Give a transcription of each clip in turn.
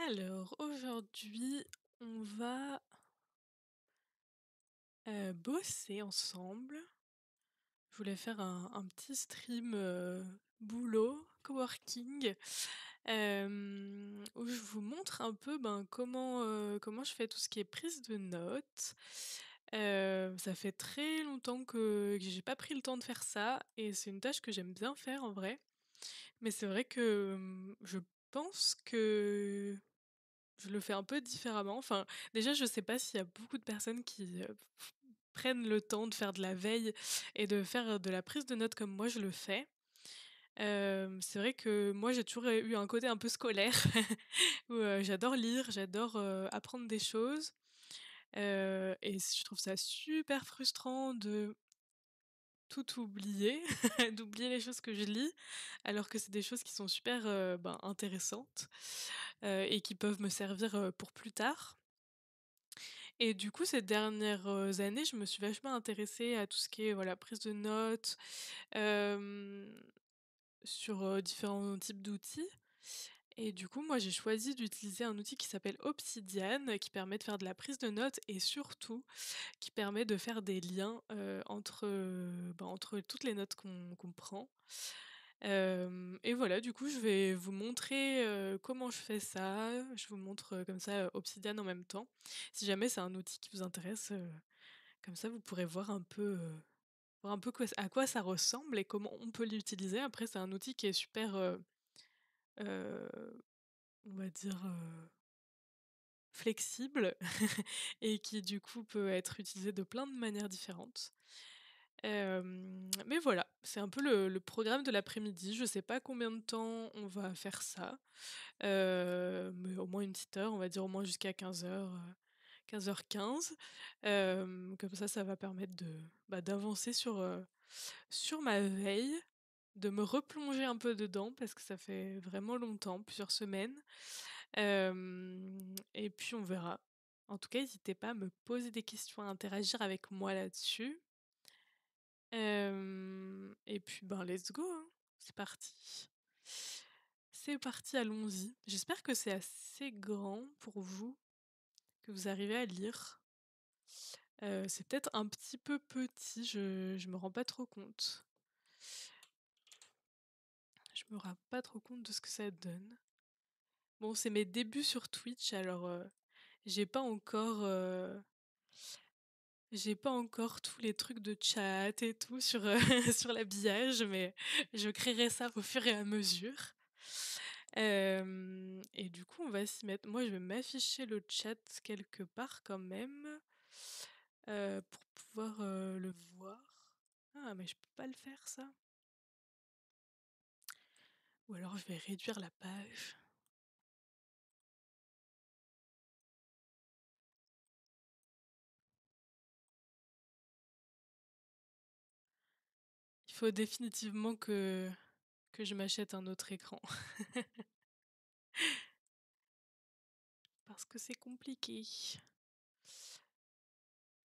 Alors aujourd'hui, on va, bosser ensemble. Je voulais faire un petit stream, boulot, coworking, où je vous montre un peu, ben, comment je fais tout ce qui est prise de notes. Ça fait très longtemps que j'ai pas pris le temps de faire ça et c'est une tâche que j'aime bien faire en vrai. Mais c'est vrai que, je pense que je le fais un peu différemment. Enfin, déjà, je sais pas s'il y a beaucoup de personnes qui, prennent le temps de faire de la veille et de faire, de la prise de notes comme moi je le fais. C'est vrai que moi j'ai toujours eu un côté un peu scolaire où, j'adore lire, j'adore, apprendre des choses, et je trouve ça super frustrant de tout oublier, d'oublier les choses que je lis, alors que c'est des choses qui sont super, ben, intéressantes, et qui peuvent me servir, pour plus tard. Et du coup, ces dernières, années, je me suis vachement intéressée à tout ce qui est, voilà, prise de notes, hem, sur, différents types d'outils. Et du coup, moi, j'ai choisi d'utiliser un outil qui s'appelle Obsidian, qui permet de faire de la prise de notes et surtout qui permet de faire des liens, entre, bah, entre toutes les notes qu'on prend. Et voilà, du coup, je vais vous montrer, comment je fais ça. Je vous montre, comme ça, Obsidian en même temps. Si jamais c'est un outil qui vous intéresse, comme ça vous pourrez voir un peu à quoi ça ressemble et comment on peut l'utiliser. Après, c'est un outil qui est super, heu, on va dire, flexible et qui du coup peut être utilisé de plein de manières différentes. Mais voilà, c'est un peu le programme de l'après-midi. Je sais pas combien de temps on va faire ça, mais au moins une petite heure, on va dire au moins jusqu'à 15:00, 15:15. Comme ça va permettre bah, d'avancer sur ma veille, de me replonger un peu dedans parce que ça fait vraiment longtemps, plusieurs semaines. Et puis on verra. En tout cas, n'hésitez pas à me poser des questions, à interagir avec moi là-dessus. Et puis, ben, let's go, hein. C'est parti. C'est parti, allons-y. J'espère que c'est assez grand pour vous, que vous arrivez à lire. C'est peut-être un petit peu petit, je me rends pas trop compte. Je me rends pas trop compte de ce que ça donne. Bon, c'est mes débuts sur Twitch, alors, j'ai pas encore, j'ai pas encore tous les trucs de chat et tout sur, sur l'habillage, mais je créerai ça au fur et à mesure. Et du coup, on va s'y mettre. Moi, je vais m'afficher le chat quelque part quand même, pour pouvoir, le voir. Ah, mais je peux pas le faire ça? Ou alors je vais réduire la page. Il faut définitivement que je m'achète un autre écran parce que c'est compliqué.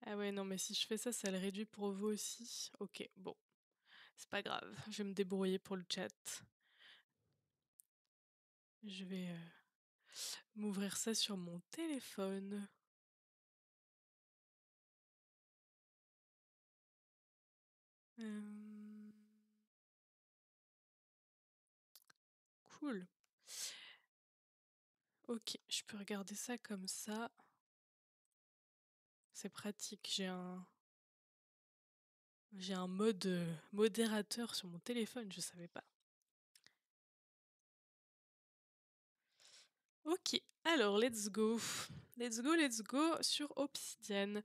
Ah ouais, non, mais si je fais ça, ça le réduit pour vous aussi? OK, bon, c'est pas grave, je vais me débrouiller pour le chat. Je vais, m'ouvrir ça sur mon téléphone. Hem, cool. OK, je peux regarder ça comme ça. C'est pratique, j'ai un mode, modérateur sur mon téléphone, je savais pas. OK, alors let's go. Let's go, let's go sur Obsidian.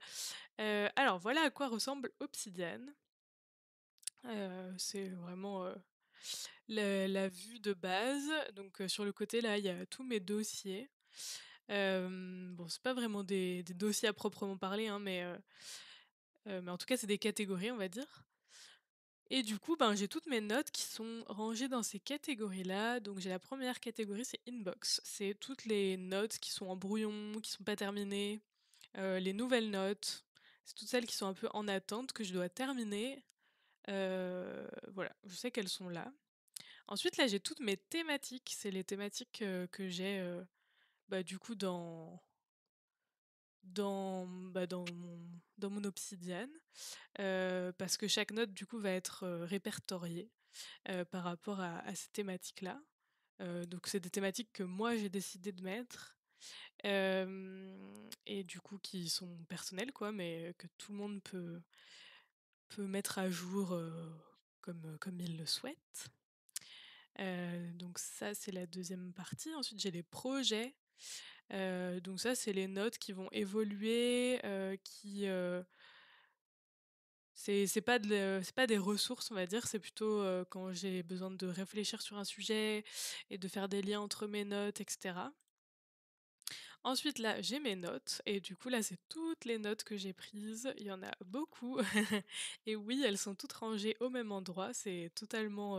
Alors voilà à quoi ressemble Obsidian. C'est vraiment, la vue de base. Donc, sur le côté là, il y a tous mes dossiers. Bon, c'est pas vraiment des dossiers à proprement parler, hein, mais en tout cas, c'est des catégories, on va dire. Et du coup, ben, j'ai toutes mes notes qui sont rangées dans ces catégories-là. Donc j'ai la première catégorie, c'est inbox. C'est toutes les notes qui sont en brouillon, qui sont pas terminées, les nouvelles notes. C'est toutes celles qui sont un peu en attente, que je dois terminer. Voilà, je sais qu'elles sont là. Ensuite, là, j'ai toutes mes thématiques. C'est les thématiques, que j'ai, bah, du coup dans mon obsidian, parce que chaque note du coup va être, répertoriée, par rapport à ces thématiques-là. Donc c'est des thématiques que moi j'ai décidé de mettre, et du coup qui sont personnelles quoi, mais que tout le monde peut mettre à jour, comme il le souhaite. Donc ça, c'est la deuxième partie. Ensuite, j'ai les projets. Donc ça, c'est les notes qui vont évoluer, c'est pas des ressources, on va dire, c'est plutôt, quand j'ai besoin de réfléchir sur un sujet et de faire des liens entre mes notes et cetera. Ensuite, là, j'ai mes notes et du coup, là, c'est toutes les notes que j'ai prises. Il y en a beaucoup et oui, elles sont toutes rangées au même endroit. C'est totalement,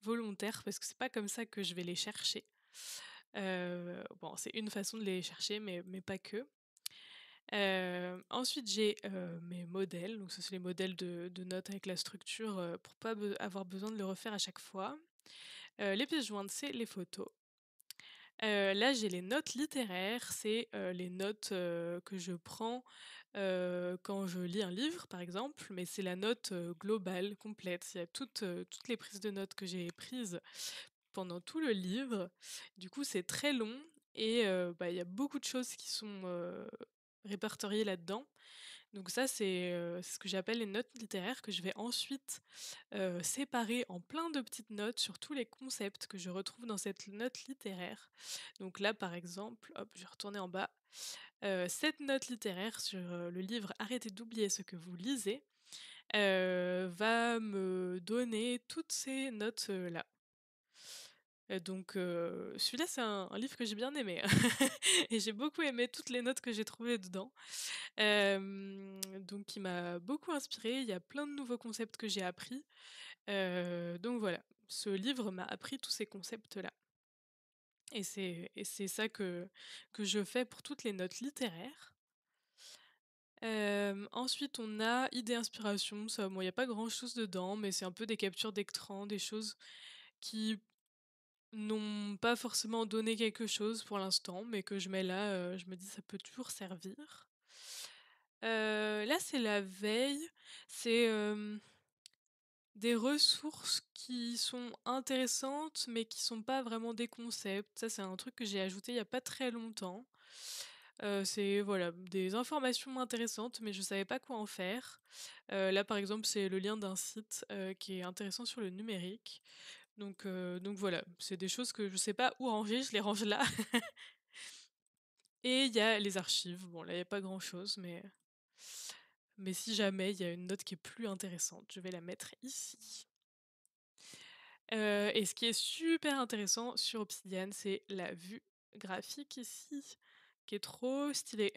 volontaire parce que c'est pas comme ça que je vais les chercher. Bon, c'est une façon de les chercher, mais pas que. Ensuite, j'ai, mes modèles, donc ça, c'est les modèles de notes avec la structure, pour pas avoir besoin de le refaire à chaque fois. Les pièces jointes, c'est les photos. Là, j'ai les notes littéraires, c'est, les notes, que je prends, quand je lis un livre, par exemple, mais c'est la note, globale, complète. Il y a toutes les prises de notes que j'ai prises pendant tout le livre. Du coup, c'est très long et bah, il y a beaucoup de choses qui sont, répertoriées là-dedans. Donc ça, c'est ce que j'appelle les notes littéraires que je vais ensuite, séparer en plein de petites notes sur tous les concepts que je retrouve dans cette note littéraire. Donc là, par exemple, hop, je vais retourner en bas. Cette note littéraire sur, le livre «Arrêtez d'oublier ce que vous lisez», va me donner toutes ces notes, là. Donc celui-là, c'est un livre que j'ai bien aimé et j'ai beaucoup aimé toutes les notes que j'ai trouvées dedans. Donc il m'a beaucoup inspirée, il y a plein de nouveaux concepts que j'ai appris. Donc voilà, ce livre m'a appris tous ces concepts-là et c'est ça que je fais pour toutes les notes littéraires. Ensuite on a idées, inspiration, ça bon, il y a pas grand-chose dedans, mais c'est un peu des captures d'écran, des choses qui n'ont pas forcément donné quelque chose pour l'instant, mais que je mets là, je me dis: «Ça peut toujours servir». Là, c'est la veille, c'est, des ressources qui sont intéressantes, mais qui sont pas vraiment des concepts. Ça, c'est un truc que j'ai ajouté il y a pas très longtemps. C'est voilà, des informations intéressantes, mais je savais pas quoi en faire. Là, par exemple, c'est le lien d'un site, qui est intéressant sur le numérique. Donc voilà, c'est des choses que je sais pas où ranger, je les range là. Et il y a les archives. Bon, là, il y a pas grand-chose, mais si jamais il y a une note qui est plus intéressante, je vais la mettre ici. Et ce qui est super intéressant sur Obsidian, c'est la vue graphique ici, qui est trop stylée.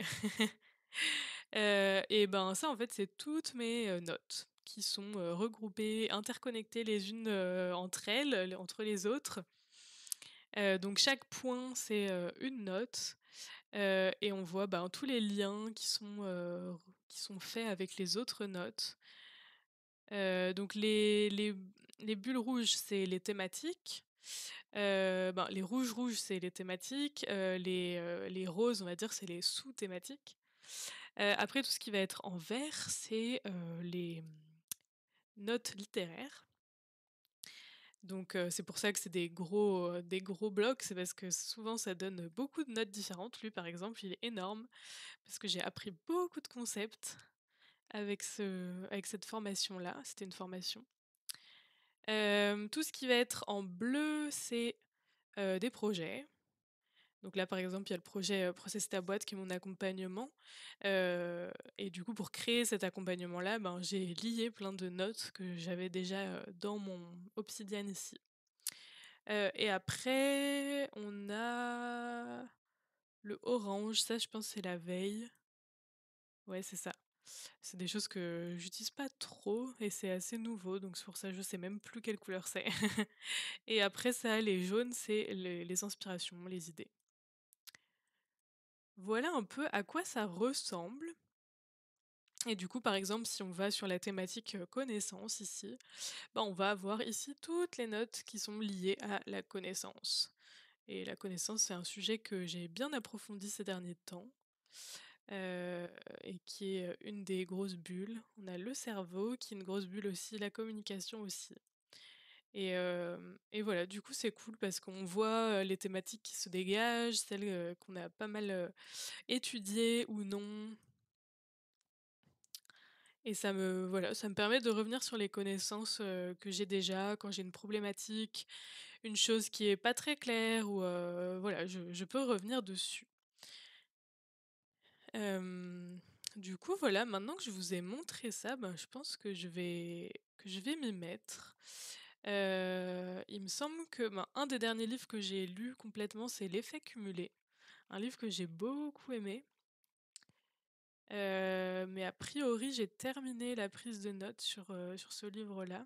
Et ben, ça, en fait, c'est toutes mes, notes qui sont, regroupées, interconnectées les unes, entre elles, entre les autres. Donc chaque point, c'est, une note, et on voit, ben, tous les liens qui sont faits avec les autres notes. Donc les bulles rouges, c'est les thématiques. Ben, les rouges rouges, c'est les thématiques, les roses, on va dire, c'est les sous-thématiques. Après tout ce qui va être en vert, c'est, les, notes littéraires. Donc c'est pour ça que c'est des gros blocs, c'est parce que souvent ça donne beaucoup de notes différentes. Lui, par exemple, il est énorme parce que j'ai appris beaucoup de concepts avec cette formation-là. C'était une formation. Tout ce qui va être en bleu, c'est, des projets. Donc là, par exemple, il y a le projet, Process ta boîte qui est mon accompagnement, heu et du coup, pour créer cet accompagnement-là, ben, j'ai lié plein de notes que j'avais déjà, dans mon Obsidian ici. Et après, on a le orange, ça, je pense, c'est la veille. Ouais, c'est ça. C'est des choses que j'utilise pas trop et c'est assez nouveau, donc c'est pour ça, je sais même plus quelle couleur c'est. Et après ça, les jaunes, c'est les inspirations, les idées. Voilà un peu à quoi ça ressemble et du coup, par exemple, si on va sur la thématique, connaissance ici, bah, on va avoir ici toutes les notes qui sont liées à la connaissance. et la connaissance, c'est un sujet que j'ai bien approfondi ces derniers temps, heu et qui est, une des grosses bulles. On a le cerveau qui est une grosse bulle aussi, la communication aussi et voilà, du coup, c'est cool parce qu'on voit, les thématiques qui se dégagent, celles, qu'on a pas mal, étudiées ou non et ça me permet de revenir sur les connaissances, que j'ai déjà quand j'ai une problématique, une chose qui est pas très claire ou voilà, je peux revenir dessus. Hem, du coup, voilà, maintenant que je vous ai montré ça, ben, je pense que je vais m'y mettre. Il me semble que, ben, un des derniers livres que j'ai lu complètement, c'est «L'effet cumulé», un livre que j'ai beaucoup aimé, mais a priori, j'ai terminé la prise de notes sur ce livre-là.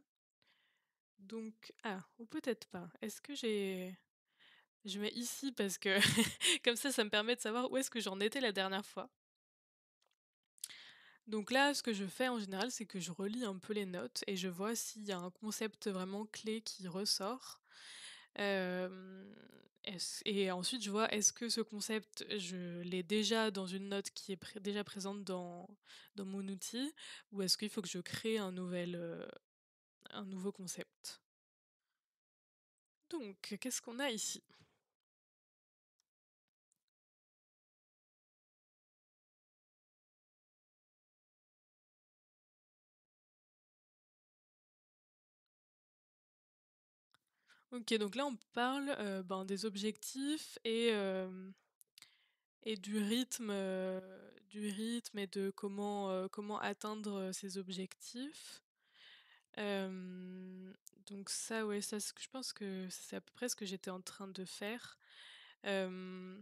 Donc ou peut-être pas. Est-ce que je mets ici parce que comme ça me permet de savoir où est-ce que j'en étais la dernière fois. Donc là, ce que je fais en général, c'est que je relis un peu les notes et je vois s'il y a un concept vraiment clé qui ressort. Hem, et ensuite je vois est-ce que ce concept, je l'ai déjà dans une note qui est déjà présente dans mon outil ou est-ce qu'il faut que je crée un nouveau concept? Donc qu'est-ce qu'on a ici? OK, donc là on parle, ben, des objectifs et du rythme et de comment atteindre, ces objectifs. Hem, donc ça, ouais, ça ce que je pense que c'est à peu près ce que j'étais en train de faire. Hem,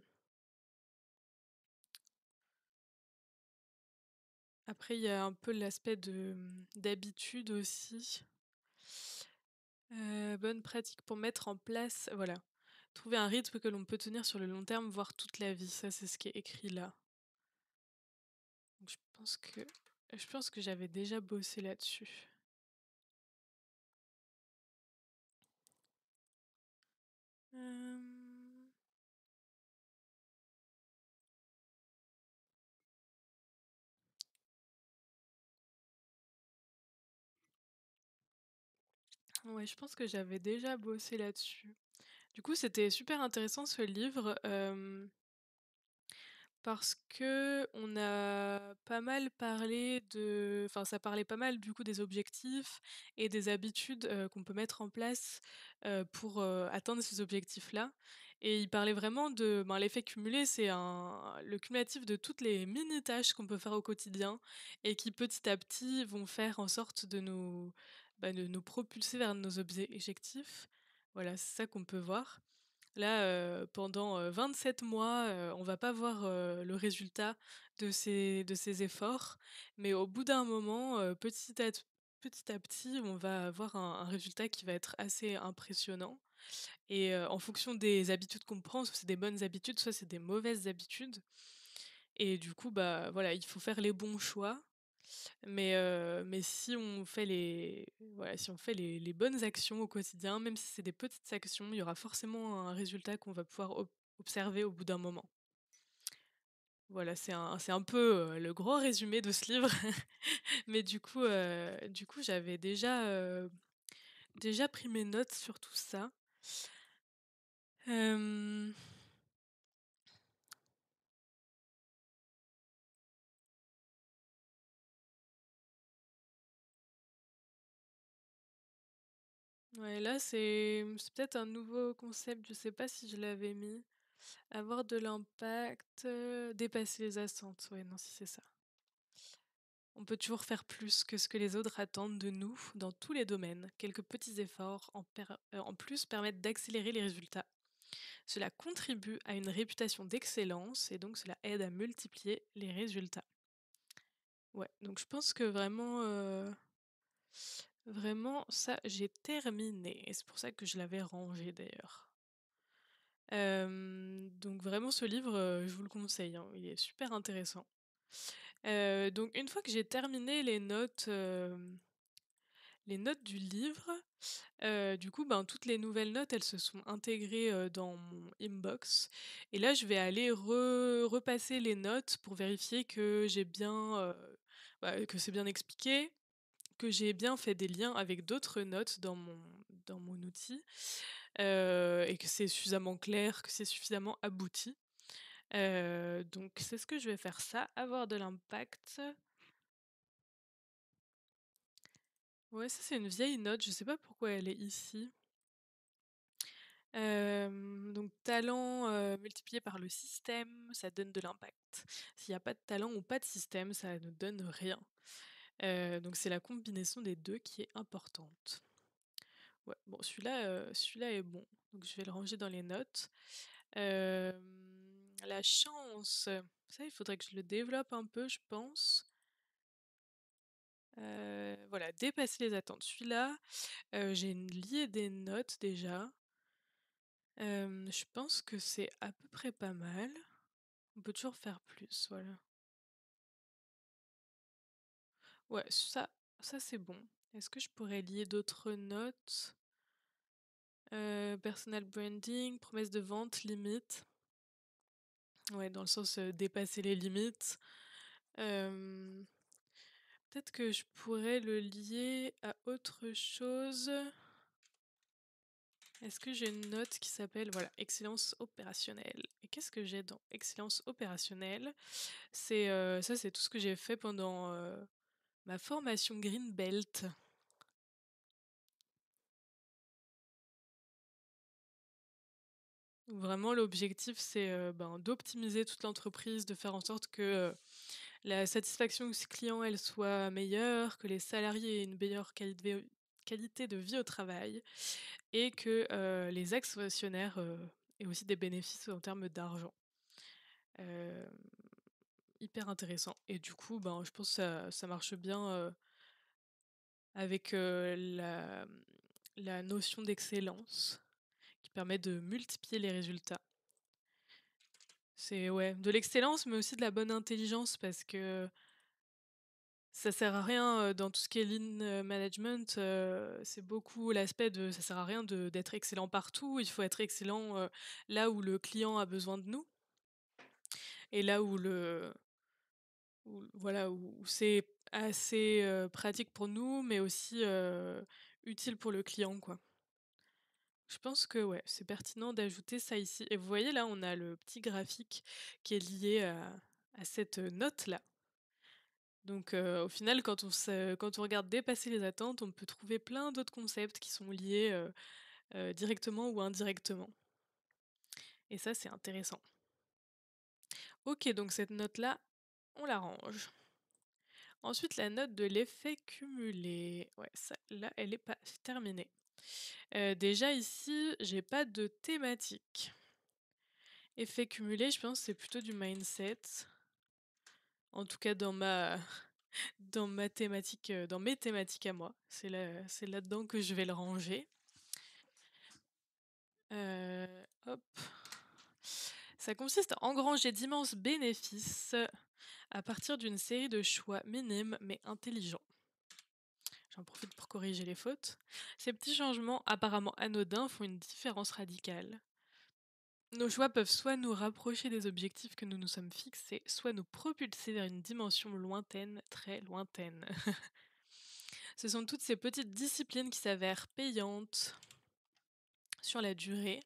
après il y a un peu l'aspect d'habitude aussi. Bonne pratique pour mettre en place voilà, trouver un rythme que l'on peut tenir sur le long terme, voire toute la vie. Ça, c'est ce qui est écrit là. Donc je pense que j'avais déjà bossé là-dessus. Hem, ouais, je pense que j'avais déjà bossé là-dessus. Du coup, c'était super intéressant ce livre, parce que on a pas mal parlé enfin, ça parlait pas mal du coup des objectifs et des habitudes, qu'on peut mettre en place, pour, atteindre ces objectifs-là et il parlait vraiment ben, l'effet cumulé, c'est le cumulatif de toutes les mini tâches qu'on peut faire au quotidien et qui petit à petit vont faire en sorte de nous propulser vers nos objectifs. Voilà, c'est ça qu'on peut voir. Là, pendant, 27 mois, on va pas voir, le résultat de ces efforts, mais au bout d'un moment, petit à petit, on va avoir un résultat qui va être assez impressionnant et en fonction des habitudes qu'on prend, soit c'est des bonnes habitudes, soit c'est des mauvaises habitudes et du coup, bah, voilà, il faut faire les bons choix, mais si on fait les bonnes actions au quotidien, même si c'est des petites actions, il y aura forcément un résultat qu'on va pouvoir observer au bout d'un moment. Voilà, c'est un peu, le gros résumé de ce livre, mais du coup, j'avais déjà pris mes notes sur tout ça. Hem, ouais, là, c'est peut-être un nouveau concept, je sais pas si je l'avais mis. Avoir de l'impact, dépasser les attentes, ouais, non, si c'est ça. On peut toujours faire plus que ce que les autres attendent de nous dans tous les domaines. Quelques petits efforts en plus permettent d'accélérer les résultats. Cela contribue à une réputation d'excellence et donc cela aide à multiplier les résultats. Ouais, donc je pense que vraiment ça, j'ai terminé et c'est pour ça que je l'avais rangé d'ailleurs. Donc vraiment ce livre, je vous le conseille, hein, il est super intéressant. Donc une fois que j'ai terminé les notes du livre, Du coup, ben, toutes les nouvelles notes, elles se sont intégrées, dans mon inbox et là, je vais aller repasser les notes pour vérifier que j'ai bien, que c'est bien expliqué, que j'ai bien fait des liens avec d'autres notes dans mon outil, et que c'est suffisamment clair, que c'est suffisamment abouti. Donc c'est ce que je vais faire ça, avoir de l'impact. Ouais, ça c'est une vieille note, je sais pas pourquoi elle est ici. Donc talent, multiplié par le système, ça donne de l'impact. S'il y a pas de talent ou pas de système, ça ne donne rien. Donc c'est la combinaison des 2 qui est importante. Ouais, bon celui-là est bon, donc je vais le ranger dans les notes. La chance, ça il faudrait que je le développe un peu je pense. Voilà, dépasser les attentes. Celui-là, j'ai lié des notes déjà. Je pense que c'est à peu près pas mal. On peut toujours faire plus, voilà. Ouais, ça c'est bon. Est-ce que je pourrais lier d'autres notes? Personal branding, promesse de vente, limite. Ouais, dans le sens, dépasser les limites. Hem, peut-être que je pourrais le lier à autre chose. Est-ce que j'ai une note qui s'appelle, voilà, excellence opérationnelle? Et qu'est-ce que j'ai dans excellence opérationnelle? C'est tout ce que j'ai fait pendant, ma formation Green Belt. Où vraiment l'objectif c'est, ben, d'optimiser toute l'entreprise, de faire en sorte que, la satisfaction client elle soit meilleure, que les salariés aient une meilleure qualité de vie au travail et que, les actionnaires, aient aussi des bénéfices en termes d'argent. Hem, hyper intéressant et du coup, ben, je pense que ça marche bien, avec, la notion d'excellence qui permet de multiplier les résultats. C'est ouais, de l'excellence, mais aussi de la bonne intelligence parce que ça sert à rien, dans tout ce qui est lean, management, c'est beaucoup l'aspect de ça sert à rien d'être excellent partout. Il faut être excellent, là où le client a besoin de nous et là où voilà, où c'est assez, pratique pour nous, mais aussi, utile pour le client, quoi. Je pense que ouais, c'est pertinent d'ajouter ça ici et vous voyez là, on a le petit graphique qui est lié à cette note-là. Donc au final, quand on regarde dépasser les attentes, on peut trouver plein d'autres concepts qui sont liés, directement ou indirectement et ça, c'est intéressant. OK, donc cette note-là, on la range. Ensuite, la note de l'effet cumulé. Ouais, ça là, elle est pas terminée. Déjà ici, j'ai pas de thématique. Effet cumulé, je pense, c'est plutôt du mindset. En tout cas dans ma thématique, dans mes thématiques à moi. C'est là-dedans que je vais le ranger. Hop. Ça consiste à engranger d'immenses bénéfices à partir d'une série de choix minimes mais intelligents. J'en profite pour corriger les fautes. Ces petits changements apparemment anodins font une différence radicale. Nos choix peuvent soit nous rapprocher des objectifs que nous nous sommes fixés, soit nous propulser vers une dimension lointaine, très lointaine. Ce sont toutes ces petites disciplines qui s'avèrent payantes sur la durée.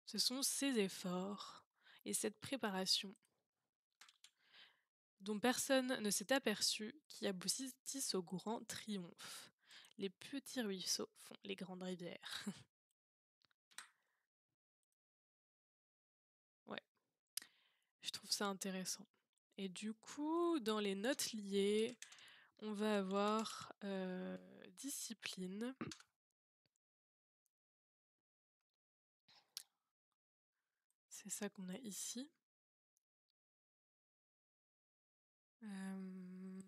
Ce sont ces efforts et cette préparation dont personne ne s'est aperçu qui aboutissent au grand triomphe. Les petits ruisseaux font les grandes rivières. Ouais, je trouve ça intéressant. Et du coup, dans les notes liées, on va avoir discipline. C'est ça qu'on a ici. Euh,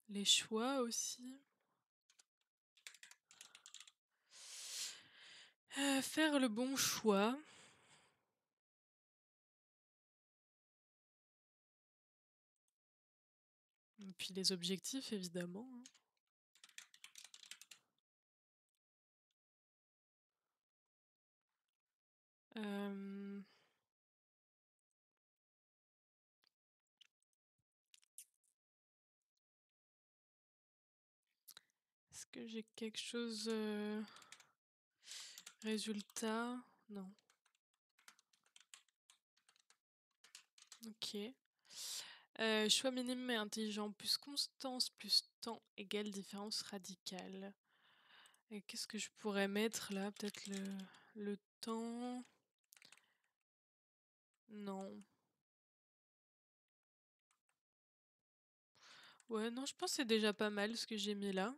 les choix aussi. Faire le bon choix. Et puis les objectifs, évidemment, hein. que j'ai quelque chose... Résultat? Non. Ok. Choix minime et intelligent plus constance plus temps égale différence radicale. Et qu'est-ce que je pourrais mettre là? Peut-être le temps? Non. Ouais, non, je pense que c'est déjà pas mal ce que j'ai mis là.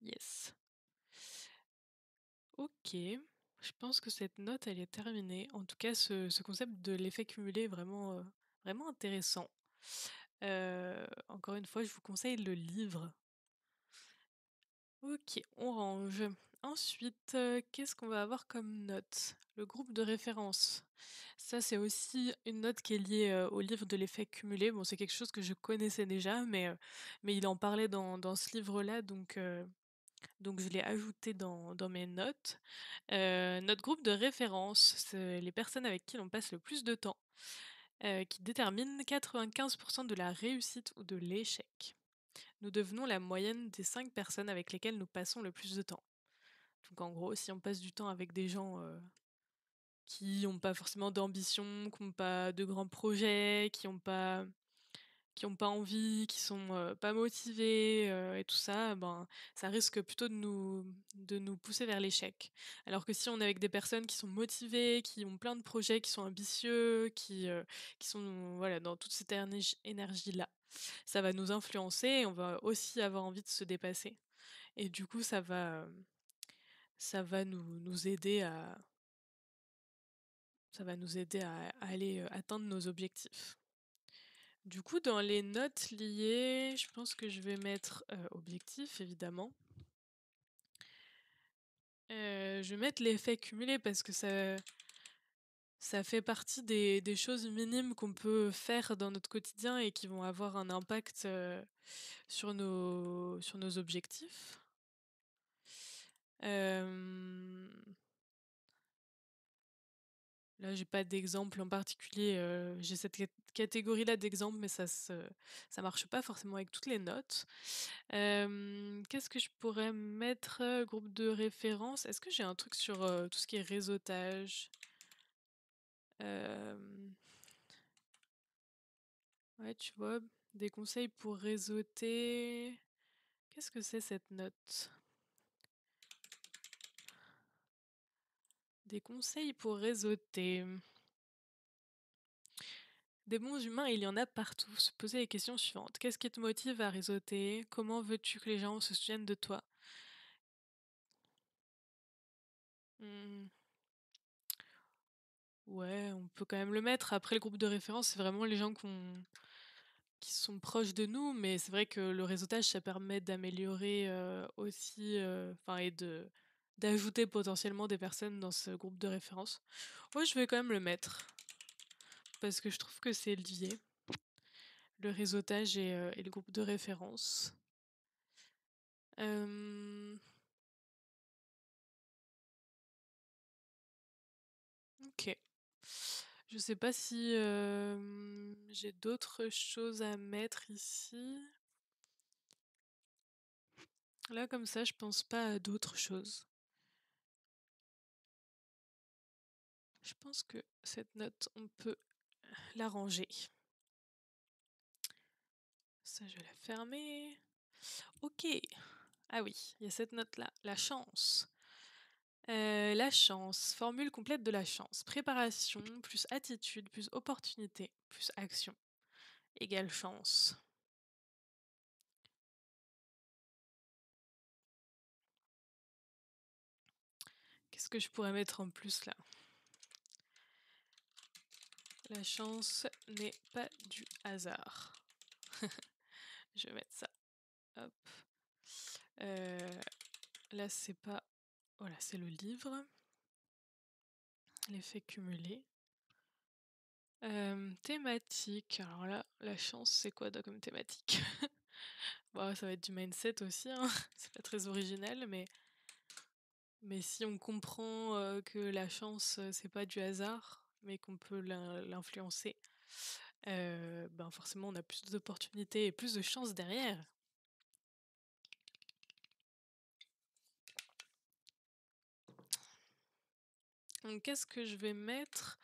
Yes. Ok. Je pense que cette note, elle est terminée. En tout cas, ce concept de l'effet cumulé est vraiment, vraiment intéressant. Encore une fois, je vous conseille le livre. Ok, on range. Ensuite, qu'est-ce qu'on va avoir comme note? Le groupe de référence. Ça, c'est aussi une note qui est liée au livre de l'effet cumulé. Bon, c'est quelque chose que je connaissais déjà, mais il en parlait dans ce livre-là, donc je l'ai ajouté dans mes notes. Notre groupe de référence, c'est les personnes avec qui l'on passe le plus de temps, qui déterminent 95% de la réussite ou de l'échec. Nous devenons la moyenne des 5 personnes avec lesquelles nous passons le plus de temps. Donc en gros, si on passe du temps avec des gens qui n'ont pas forcément d'ambition, qui n'ont pas de grands projets, qui ont pas envie, qui sont pas motivés et tout ça, ben ça risque plutôt de nous pousser vers l'échec. Alors que si on est avec des personnes qui sont motivées, qui ont plein de projets, qui sont ambitieux, qui sont voilà dans toute cette énergie là, ça va nous influencer et on va aussi avoir envie de se dépasser. Et du coup, ça va nous aider à aller atteindre nos objectifs. Du coup, dans les notes liées, je pense que je vais mettre objectif, évidemment. Je vais mettre l'effet cumulé parce que ça fait partie des choses minimes qu'on peut faire dans notre quotidien et qui vont avoir un impact sur nos objectifs. Euh, Là, j'ai pas d'exemple en particulier. J'ai cette catégorie-là d'exemples, mais ça marche pas forcément avec toutes les notes. Qu'est-ce que je pourrais mettre? Groupe de référence. Est-ce que j'ai un truc sur tout ce qui est réseautage? Euh, Ouais, tu vois, des conseils pour réseauter. Qu'est-ce que c'est cette note? Des conseils pour réseauter. Des bons humains, il y en a partout. Se poser les questions suivantes. Qu'est-ce qui te motive à réseauter? Comment veux-tu que les gens se souviennent de toi? Hmm, ouais, on peut quand même le mettre. Après, le groupe de référence, c'est vraiment les gens qui sont proches de nous, mais c'est vrai que le réseautage, ça permet d'améliorer aussi, enfin, et d'ajouter potentiellement des personnes dans ce groupe de référence. Moi, je vais quand même le mettre, parce que je trouve que c'est lié, le réseautage et le groupe de référence. Euh, ok. Je sais pas si j'ai d'autres choses à mettre ici. Là, comme ça, je pense pas à d'autres choses. Je pense que cette note, on peut la ranger. Ça, je vais la fermer. Ok. Ah oui, il y a cette note-là. La chance. La chance. Formule complète de la chance. Préparation plus attitude plus opportunité plus action égale chance. Qu'est-ce que je pourrais mettre en plus là? La chance n'est pas du hasard. Je vais mettre ça. Hop. Là, c'est pas. Voilà, c'est le livre. L'effet cumulé. Thématique. Alors là, la chance, c'est quoi comme thématique? Bon, ça va être du mindset aussi, hein. C'est pas très original, mais si on comprend que la chance, c'est pas du hasard, mais qu'on peut l'influencer, ben, forcément on a plus d'opportunités et plus de chances derrière. Donc qu'est-ce que je vais mettre?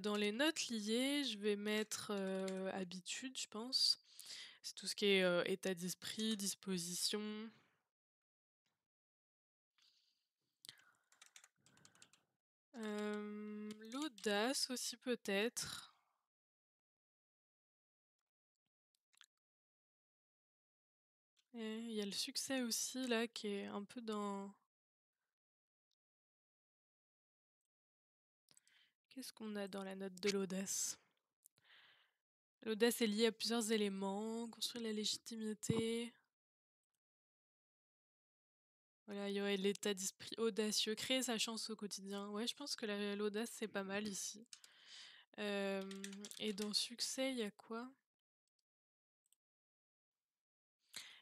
Dans les notes liées, je vais mettre, habitude, je pense. C'est tout ce qui est, état d'esprit, disposition. L'audace aussi peut-être. Et il y a le succès aussi là qui est un peu dans qu'est-ce qu'on a dans la note de l'audace? L'audace est liée à plusieurs éléments, construire la légitimité. Voilà, il y aurait l'état d'esprit audacieux, créer sa chance au quotidien. Ouais, je pense que l'audace, c'est pas mal ici. Hem et dans succès, il y a quoi?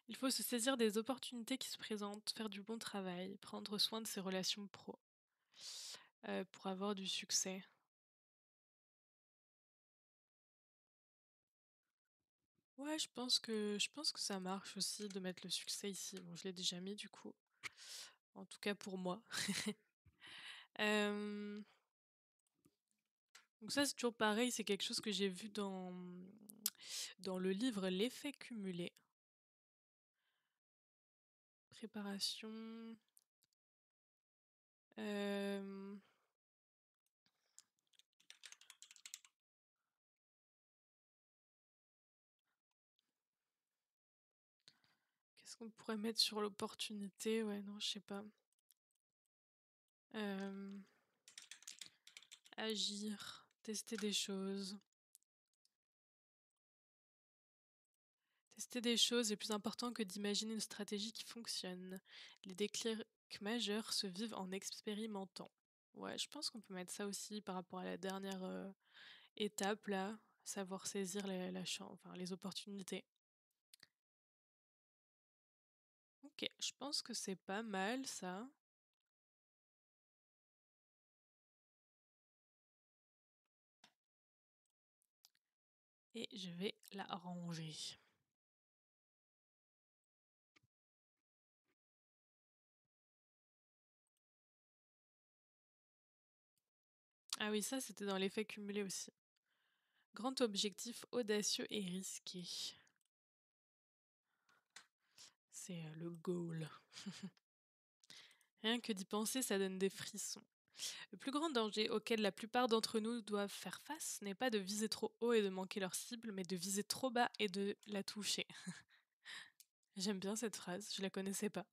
Il faut se saisir des opportunités qui se présentent, faire du bon travail, prendre soin de ses relations pro, pour avoir du succès. Ouais, je pense que ça marche aussi de mettre le succès ici. Bon, je l'ai déjà mis du coup, en tout cas pour moi. Hem, donc ça, c'est toujours pareil, c'est quelque chose que j'ai vu dans le livre L'effet cumulé. Préparation, hem, qu'est-ce qu'on pourrait mettre sur l'opportunité? Ouais, non, je sais pas. Hem, agir, tester des choses. Tester des choses est plus important que d'imaginer une stratégie qui fonctionne. Les déclics majeurs se vivent en expérimentant. Ouais, je pense qu'on peut mettre ça aussi par rapport à la dernière étape là, savoir saisir la chance, enfin les opportunités. Ok, je pense que c'est pas mal ça. Et je vais la ranger. Ah oui, ça c'était dans l'effet cumulé aussi. Grand objectif audacieux et risqué. C'est le goal. Rien que d'y penser, ça donne des frissons. Le plus grand danger auquel la plupart d'entre nous doivent faire face n'est pas de viser trop haut et de manquer leur cible, mais de viser trop bas et de la toucher. J'aime bien cette phrase, je la connaissais pas.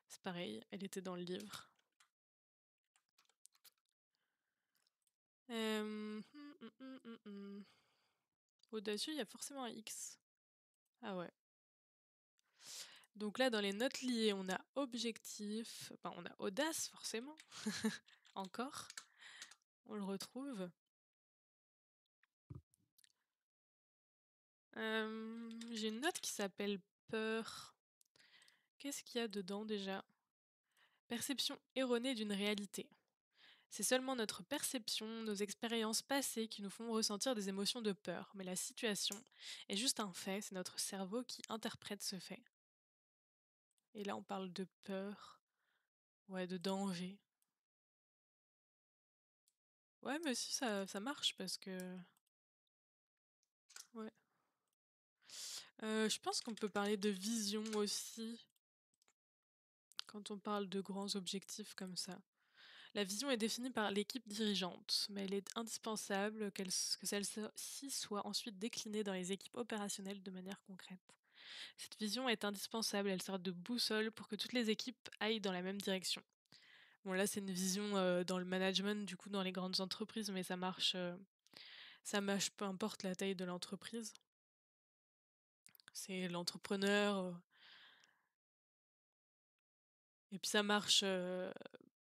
C'est pareil, elle était dans le livre. Hum. Audacieux, il y a forcément un X. Ah ouais. Donc là, dans les notes liées, on a objectif, enfin, on a audace forcément. Encore, on le retrouve. J'ai une note qui s'appelle peur. Qu'est-ce qu'il y a dedans déjà? Perception erronée d'une réalité. C'est seulement notre perception, nos expériences passées qui nous font ressentir des émotions de peur. Mais la situation est juste un fait, c'est notre cerveau qui interprète ce fait. Et là, on parle de peur, ouais, de danger. Ouais, mais si ça marche parce que. Ouais. Je pense qu'on peut parler de vision aussi quand on parle de grands objectifs comme ça. La vision est définie par l'équipe dirigeante, mais elle est indispensable que celle-ci soit ensuite déclinée dans les équipes opérationnelles de manière concrète. Cette vision est indispensable, elle sert de boussole pour que toutes les équipes aillent dans la même direction. Bon là c'est une vision dans le management, du coup dans les grandes entreprises, mais ça marche peu importe la taille de l'entreprise. C'est l'entrepreneur, et puis ça marche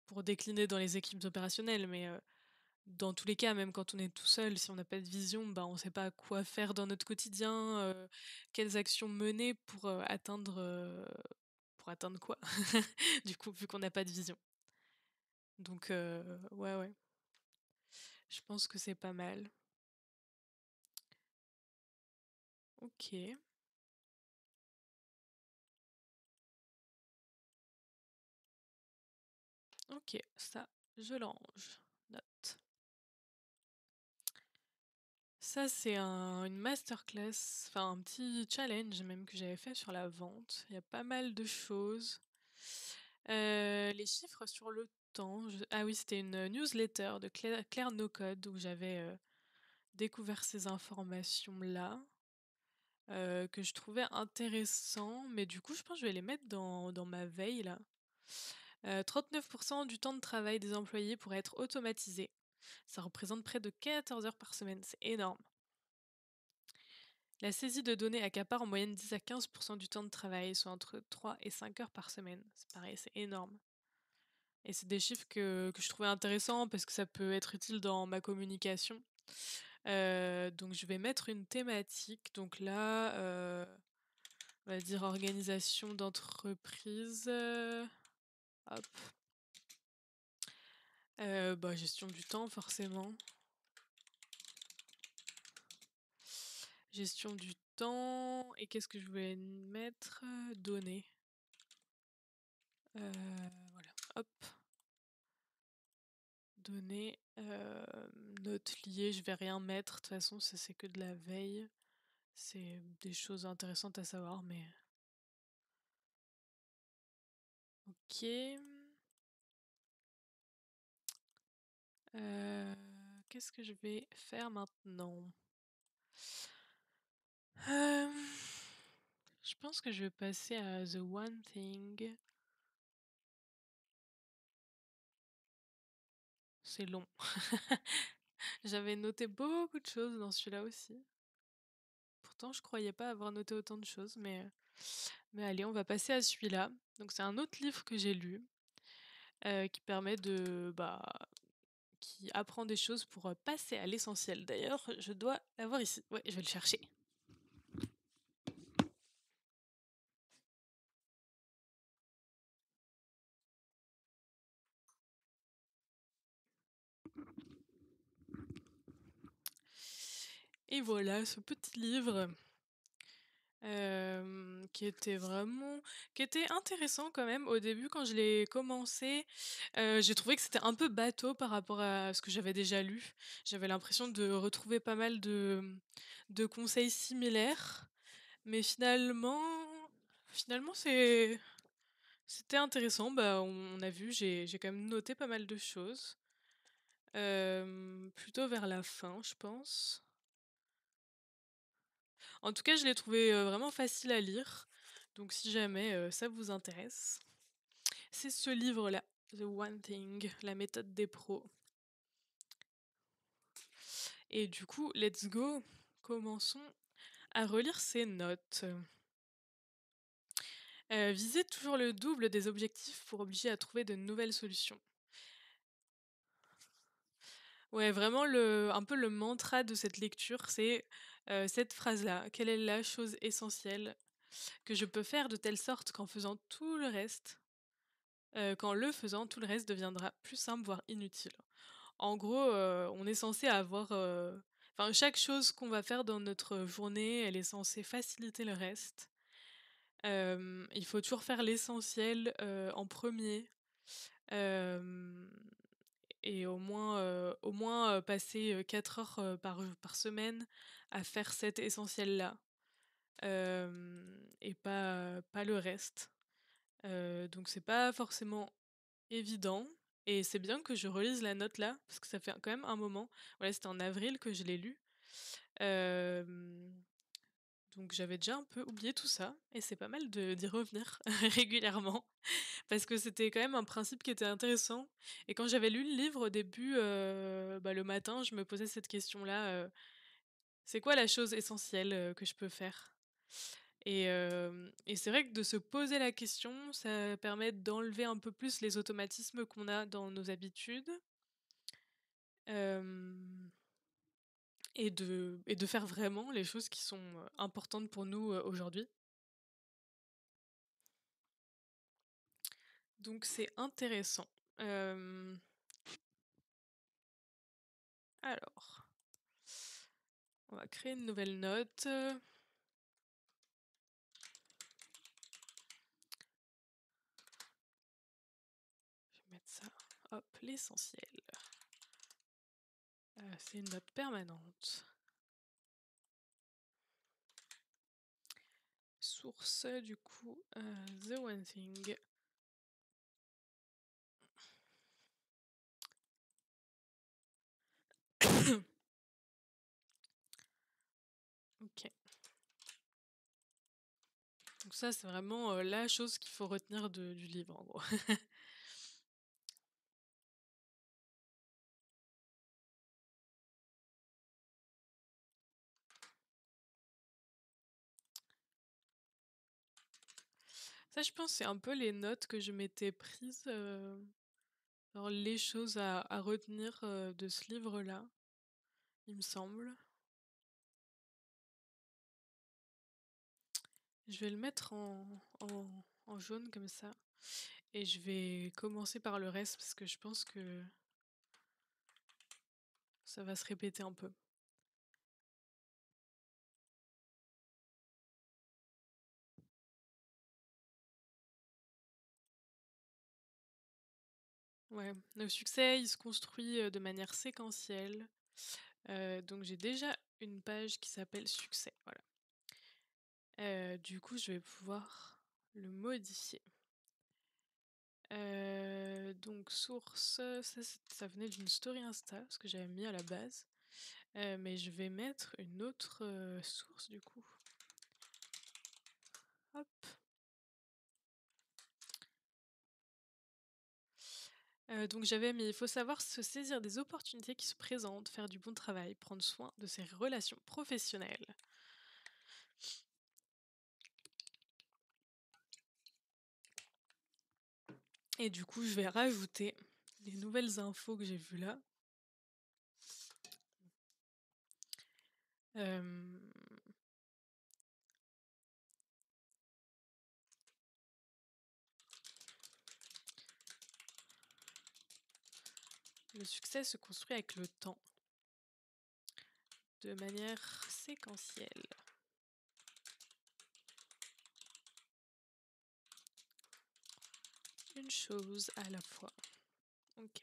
pour décliner dans les équipes opérationnelles, mais dans tous les cas, même quand on est tout seul, si on n'a pas de vision, bah, on ne sait pas quoi faire dans notre quotidien, quelles actions mener pour atteindre quoi? Du coup, vu qu'on n'a pas de vision. Donc ouais, ouais, je pense que c'est pas mal. OK. OK, ça, je le range. Note. Ça, c'est une masterclass, enfin un petit challenge même que j'avais fait sur la vente. Il y a pas mal de choses. Les chiffres sur le temps, ah oui, c'était une newsletter de Claire NoCode où j'avais, découvert ces informations-là, que je trouvais intéressant, mais du coup, je pense que je vais les mettre dans ma veille là. 39 du temps de travail des employés pourrait être automatisé. Ça représente près de 14 heures par semaine, c'est énorme. La saisie de données accapare en moyenne 10 à 15 du temps de travail, soit entre 3 et 5 heures par semaine. C'est pareil, c'est énorme. Et c'est des chiffres que je trouvais intéressants parce que ça peut être utile dans ma communication. Donc je vais mettre une thématique. Donc là, on va dire organisation d'entreprise. Hop. Bah, gestion du temps forcément. Gestion du temps et qu'est-ce que je voulais mettre? Données. Voilà, hop. Données, notes liées, je vais rien mettre, de toute façon ça c'est que de la veille. C'est des choses intéressantes à savoir, mais OK. Heu, qu'est-ce que je vais faire maintenant? Hem, je pense que je vais passer à The One Thing. C'est long. J'avais noté beaucoup de choses dans celui-là aussi. Pourtant, je croyais pas avoir noté autant de choses, mais allez, on va passer à celui-là. Donc c'est un autre livre que j'ai lu, qui permet de, bah, qui apprend des choses pour, passer à l'essentiel. D'ailleurs, je dois l'avoir ici. Ouais, je vais le chercher. Et voilà ce petit livre, qui était intéressant quand même. Au début, quand je l'ai commencé, j'ai trouvé que c'était un peu bateau par rapport à ce que j'avais déjà lu. J'avais l'impression de retrouver pas mal de conseils similaires, mais finalement c'était intéressant. Bah, on a vu, j'ai quand même noté pas mal de choses, plutôt vers la fin, je pense. En tout cas, je l'ai trouvé, vraiment facile à lire, donc si jamais, ça vous intéresse, c'est ce livre-là, The One Thing, la méthode des pros. Et du coup, let's go, commençons à relire ces notes. Visez toujours le double des objectifs pour obliger à trouver de nouvelles solutions. Ouais, vraiment un peu le mantra de cette lecture, c'est, cette phrase-là: «Quelle est la chose essentielle que je peux faire de telle sorte qu'en le faisant, tout le reste deviendra plus simple, voire inutile». En gros, on est censé avoir, enfin chaque chose qu'on va faire dans notre journée, elle est censée faciliter le reste. Il faut toujours faire l'essentiel, en premier. Hem et au moins, passer, 4 heures, par semaine à faire cet essentiel-là, et pas le reste. Donc c'est pas forcément évident et c'est bien que je relise la note là, parce que ça fait quand même un moment. Voilà, c'était en avril que je l'ai lu. Hem, donc j'avais déjà un peu oublié tout ça et c'est pas mal de d'y revenir régulièrement parce que c'était quand même un principe qui était intéressant et quand j'avais lu le livre au début, bah, le matin, je me posais cette question-là, «C'est quoi la chose essentielle, que je peux faire?» Et c'est vrai que de se poser la question, ça permet d'enlever un peu plus les automatismes qu'on a dans nos habitudes, hem et de faire vraiment les choses qui sont, importantes pour nous, aujourd'hui. Donc c'est intéressant. Hem, alors, on va créer une nouvelle note. mettre ça. Hop, l'essentiel. C'est une note permanente. Source, du coup, The One Thing. Ok. Donc ça, c'est vraiment la chose qu'il faut retenir du livre, en gros. Ça, je pense, c'est un peu les notes que je m'étais prises, genre les choses à retenir de ce livre-là, il me semble. Je vais le mettre en jaune comme ça. Et je vais commencer par le reste parce que je pense que ça va se répéter un peu. Ouais, le succès, il se construit de manière séquentielle. Donc j'ai déjà une page qui s'appelle succès. Voilà. Du coup, je vais pouvoir le modifier. Donc source, ça venait d'une story Insta, ce que j'avais mis à la base. Mais je vais mettre une autre source du coup. Hop. Donc j'avais mis: «Il faut savoir se saisir des opportunités qui se présentent, faire du bon travail, prendre soin de ses relations professionnelles». Et du coup, je vais rajouter les nouvelles infos que j'ai vues là. Hem, le succès se construit avec le temps, de manière séquentielle. Une chose à la fois. OK.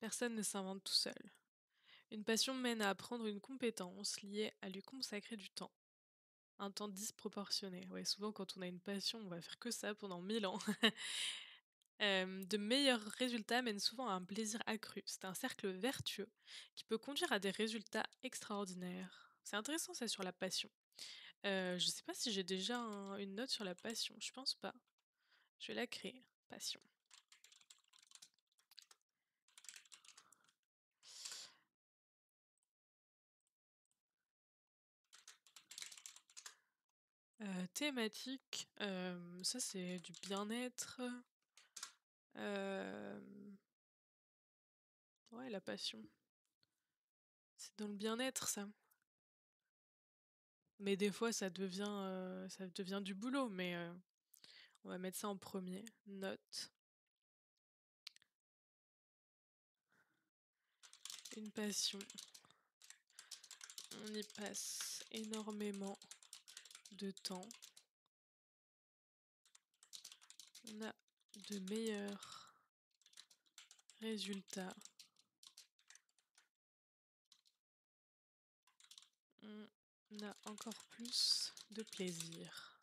Personne ne s'invente tout seul. Une passion mène à apprendre une compétence liée à lui consacrer du temps. Un temps disproportionné. Ouais, souvent quand on a une passion, on va faire que ça pendant 1000 ans. De meilleurs résultats mènent souvent à un plaisir accru. C'est un cercle vertueux qui peut conduire à des résultats extraordinaires. C'est intéressant ça sur la passion. Je sais pas si j'ai déjà une note sur la passion, je pense pas. Je vais la créer. Passion. Thématique, ça c'est du bien-être. Hem, ouais, la passion. C'est dans le bien-être ça. Mais des fois ça devient du boulot, mais on va mettre ça en premier. Note, une passion. On y passe énormément de temps. On a de meilleurs résultats. On a encore plus de plaisir.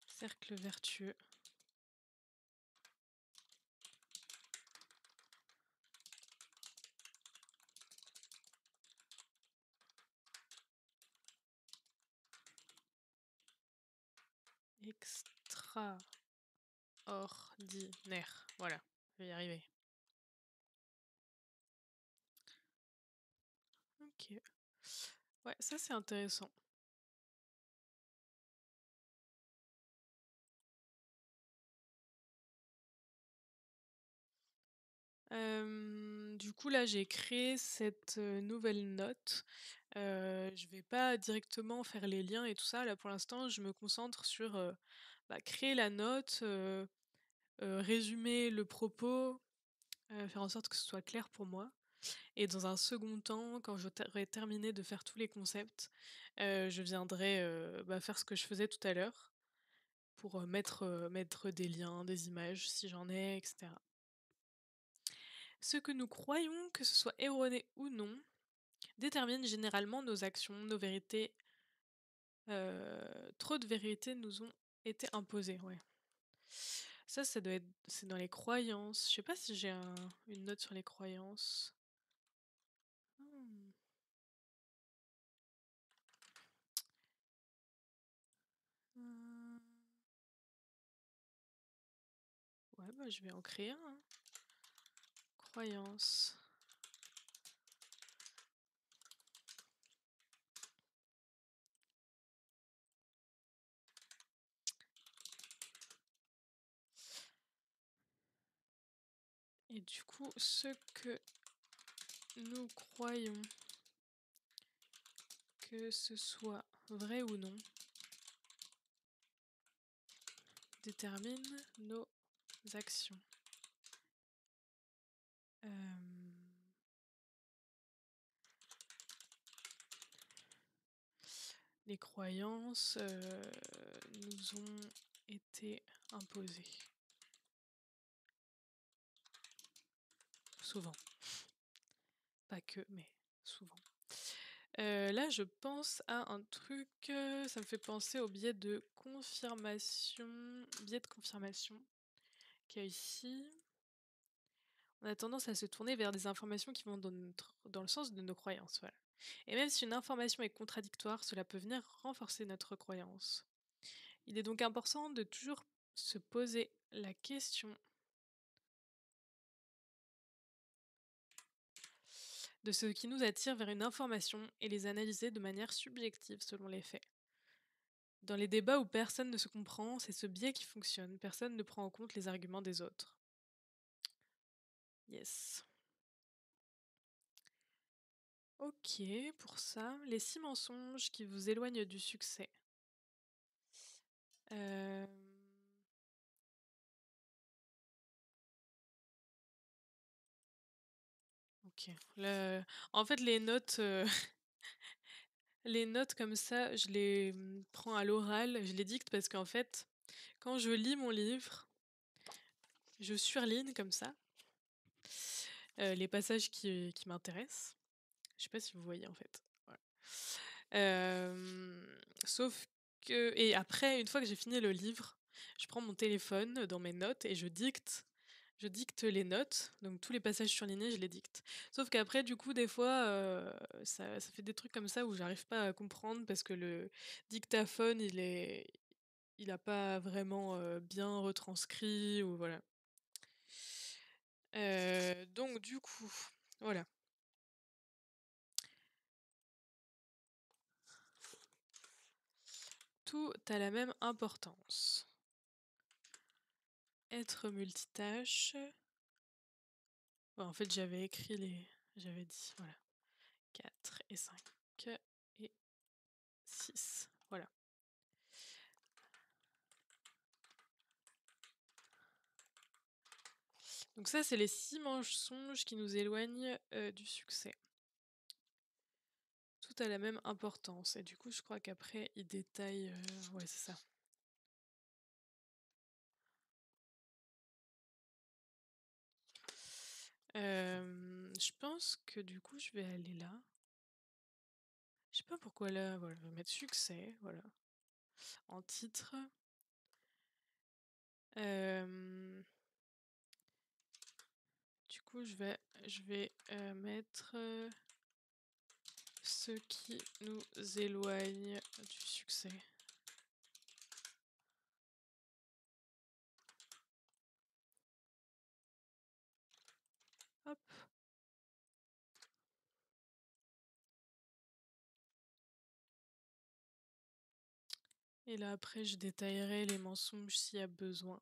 Cercle vertueux. Extraordinaire. Voilà, je vais y arriver. Ok. Ouais, ça c'est intéressant. Du coup, là, j'ai créé cette nouvelle note. Je vais pas directement faire les liens et tout ça. Là, pour l'instant, je me concentre sur bah, créer la note, résumer le propos, faire en sorte que ce soit clair pour moi. Et dans un second temps, quand j'aurai terminé de faire tous les concepts, je viendrai, faire ce que je faisais tout à l'heure pour, mettre des liens, des images si j'en ai et cetera. Ce que nous croyons, que ce soit erroné ou non, détermine généralement nos actions, nos vérités. Trop de vérités nous ont été imposées, ouais. Ça doit être c'est dans les croyances. Je sais pas si j'ai une note sur les croyances. Mmh. Mmh. Ouais, bah, je vais en créer un, hein. Croyances. Et du coup, ce que nous croyons, que ce soit vrai ou non, détermine nos actions. Hem, les croyances, nous ont été imposées. Souvent. Pas que, mais souvent. Là, je pense à un truc, ça me fait penser au biais de confirmation qu'il y a ici. On a tendance à se tourner vers des informations qui vont dans le sens de nos croyances, voilà. Et même si une information est contradictoire, cela peut venir renforcer notre croyance. Il est donc important de toujours se poser la question de ce qui nous attire vers une information et les analyser de manière subjective selon les faits. Dans les débats où personne ne se comprend, c'est ce biais qui fonctionne. Personne ne prend en compte les arguments des autres. Yes. Ok, pour ça, les 6 mensonges qui vous éloignent du succès. Euh, Ok. En fait, les notes comme ça, je les prends à l'oral, je les dicte parce qu'en fait, quand je lis mon livre, je surligne comme ça les passages qui m'intéressent. Je sais pas si vous voyez en fait. Ouais. Sauf que et après, une fois que j'ai fini le livre, je prends mon téléphone dans mes notes et je dicte les notes, donc tous les passages surlignés, je les dicte. Sauf qu'après, du coup, des fois, ça fait des trucs comme ça où j'arrive pas à comprendre parce que le dictaphone, il a pas vraiment, bien retranscrit ou voilà. Donc du coup, voilà. Tout a la même importance. Être multitâche. Ouais, en fait, j'avais dit, voilà, 4 et 5 et 6. Voilà. Donc ça, c'est les 6 mensonges qui nous éloignent du succès. Tout a la même importance. Et du coup, je crois qu'après, il détaille... ouais, c'est ça. Je pense que du coup, je vais aller là. Je sais pas pourquoi là, voilà, je vais mettre succès, voilà, en titre. Du coup, je vais mettre ce qui nous éloigne du succès. Hop. Et là, après, je détaillerai les mensonges s'il y a besoin.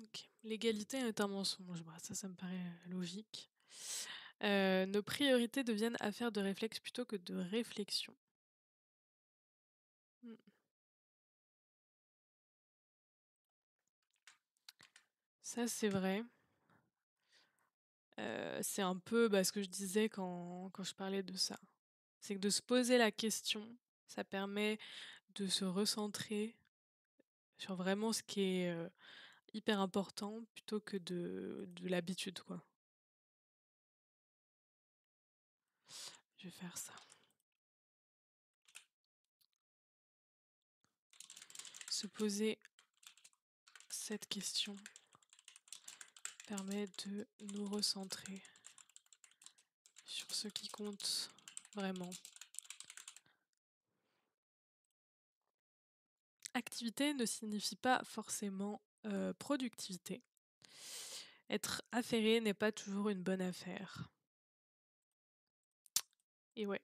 Ok. L'égalité est un mensonge. Bah, ça me paraît logique. Nos priorités deviennent affaires de réflexe plutôt que de réflexion. Ça, c'est vrai. C'est un peu, bah, ce que je disais quand je parlais de ça. C'est que de se poser la question, ça permet de se recentrer sur vraiment ce qui est, hyper important plutôt que de l'habitude, quoi. Je vais faire ça. Se poser cette question permet de nous recentrer sur ce qui compte vraiment. Activité ne signifie pas forcément, productivité. Être affairé n'est pas toujours une bonne affaire. Et ouais,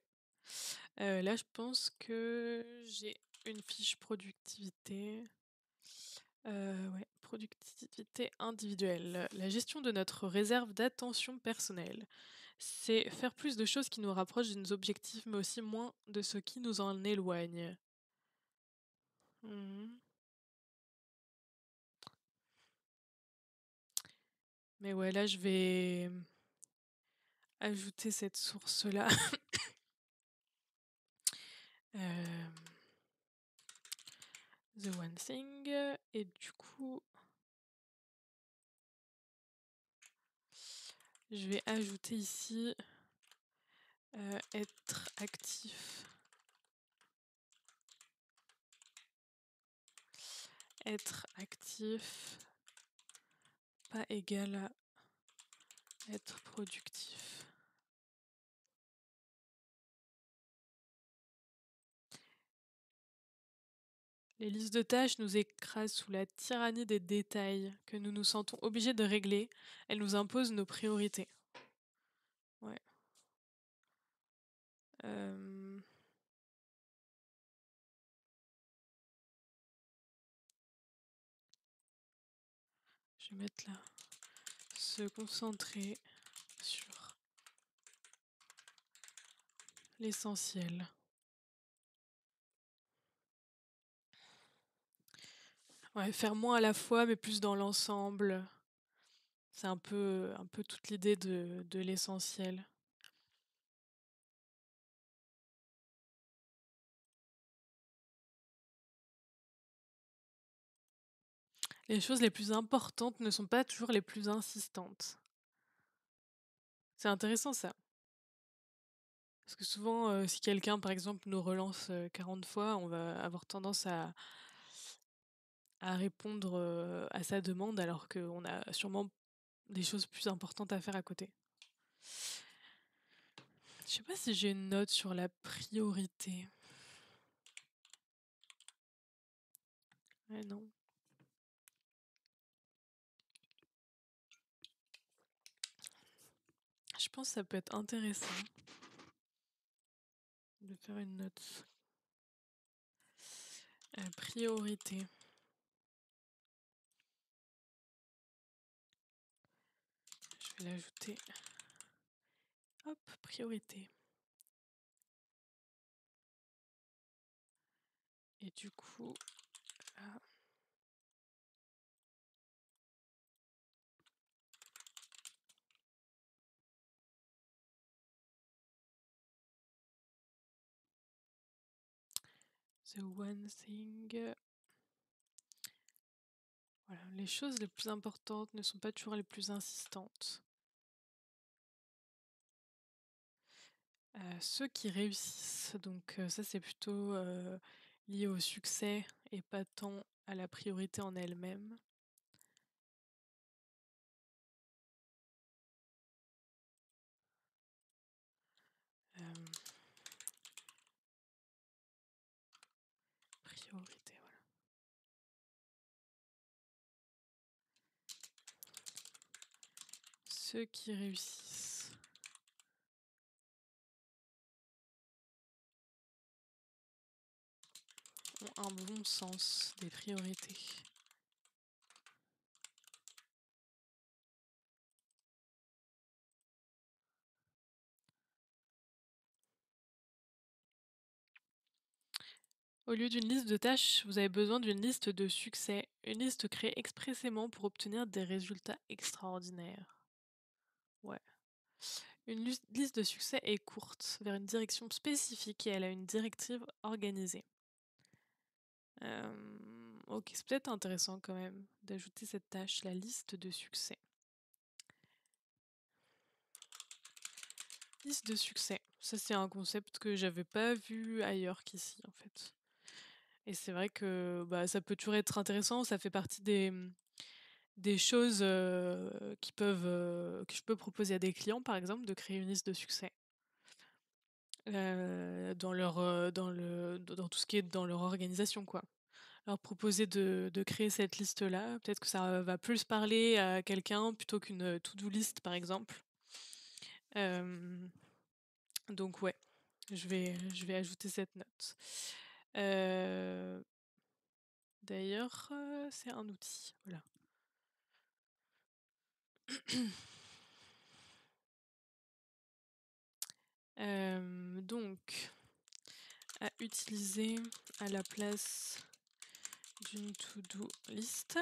là je pense que j'ai une fiche productivité. Ouais, productivité individuelle. La gestion de notre réserve d'attention personnelle. C'est faire plus de choses qui nous rapprochent de nos objectifs, mais aussi moins de ce qui nous en éloigne. Mmh. Mais ouais, là, je vais ajouter cette source-là. Hem, The One Thing, et du coup, je vais ajouter ici, être actif. Être actif, pas égal à être productif. Les listes de tâches nous écrasent sous la tyrannie des détails que nous nous sentons obligés de régler. Elles nous imposent nos priorités. Ouais. Hem, je vais mettre là. Se concentrer sur l'essentiel. Ouais, faire moins à la fois, mais plus dans l'ensemble. C'est un peu toute l'idée de l'essentiel. Les choses les plus importantes ne sont pas toujours les plus insistantes. C'est intéressant ça. Parce que souvent, si quelqu'un, par exemple, nous relance, 40 fois, on va avoir tendance à répondre, à sa demande alors qu'on a sûrement des choses plus importantes à faire à côté. Je sais pas si j'ai une note sur la priorité. Ouais, non. Je pense que ça peut être intéressant de faire une note. Priorité. Je vais l'ajouter. Hop, priorité. Et du coup, là, the one thing. Voilà, les choses les plus importantes ne sont pas toujours les plus insistantes. Ceux qui réussissent, donc ça c'est plutôt, lié au succès et pas tant à la priorité en elle-même. Hem, priorité, voilà. Ceux qui réussissent ont un bon sens des priorités. Au lieu d'une liste de tâches, vous avez besoin d'une liste de succès, une liste créée expressément pour obtenir des résultats extraordinaires. Ouais. Une liste de succès est courte, vers une direction spécifique et elle a une directive organisée. Ok, c'est peut-être intéressant quand même d'ajouter cette tâche, la liste de succès. Liste de succès. Ça, c'est un concept que j'avais pas vu ailleurs qu'ici, en fait. Et c'est vrai que bah, ça peut toujours être intéressant. Ça fait partie des choses que je peux proposer à des clients, par exemple, de créer une liste de succès dans tout ce qui est dans leur organisation, quoi. Leur proposer de créer cette liste-là, peut-être que ça va plus parler à quelqu'un plutôt qu'une to-do list, par exemple. Hem, donc ouais, je vais ajouter cette note. Heu, d'ailleurs, c'est un outil, voilà. Donc à utiliser à la place d'une to-do list.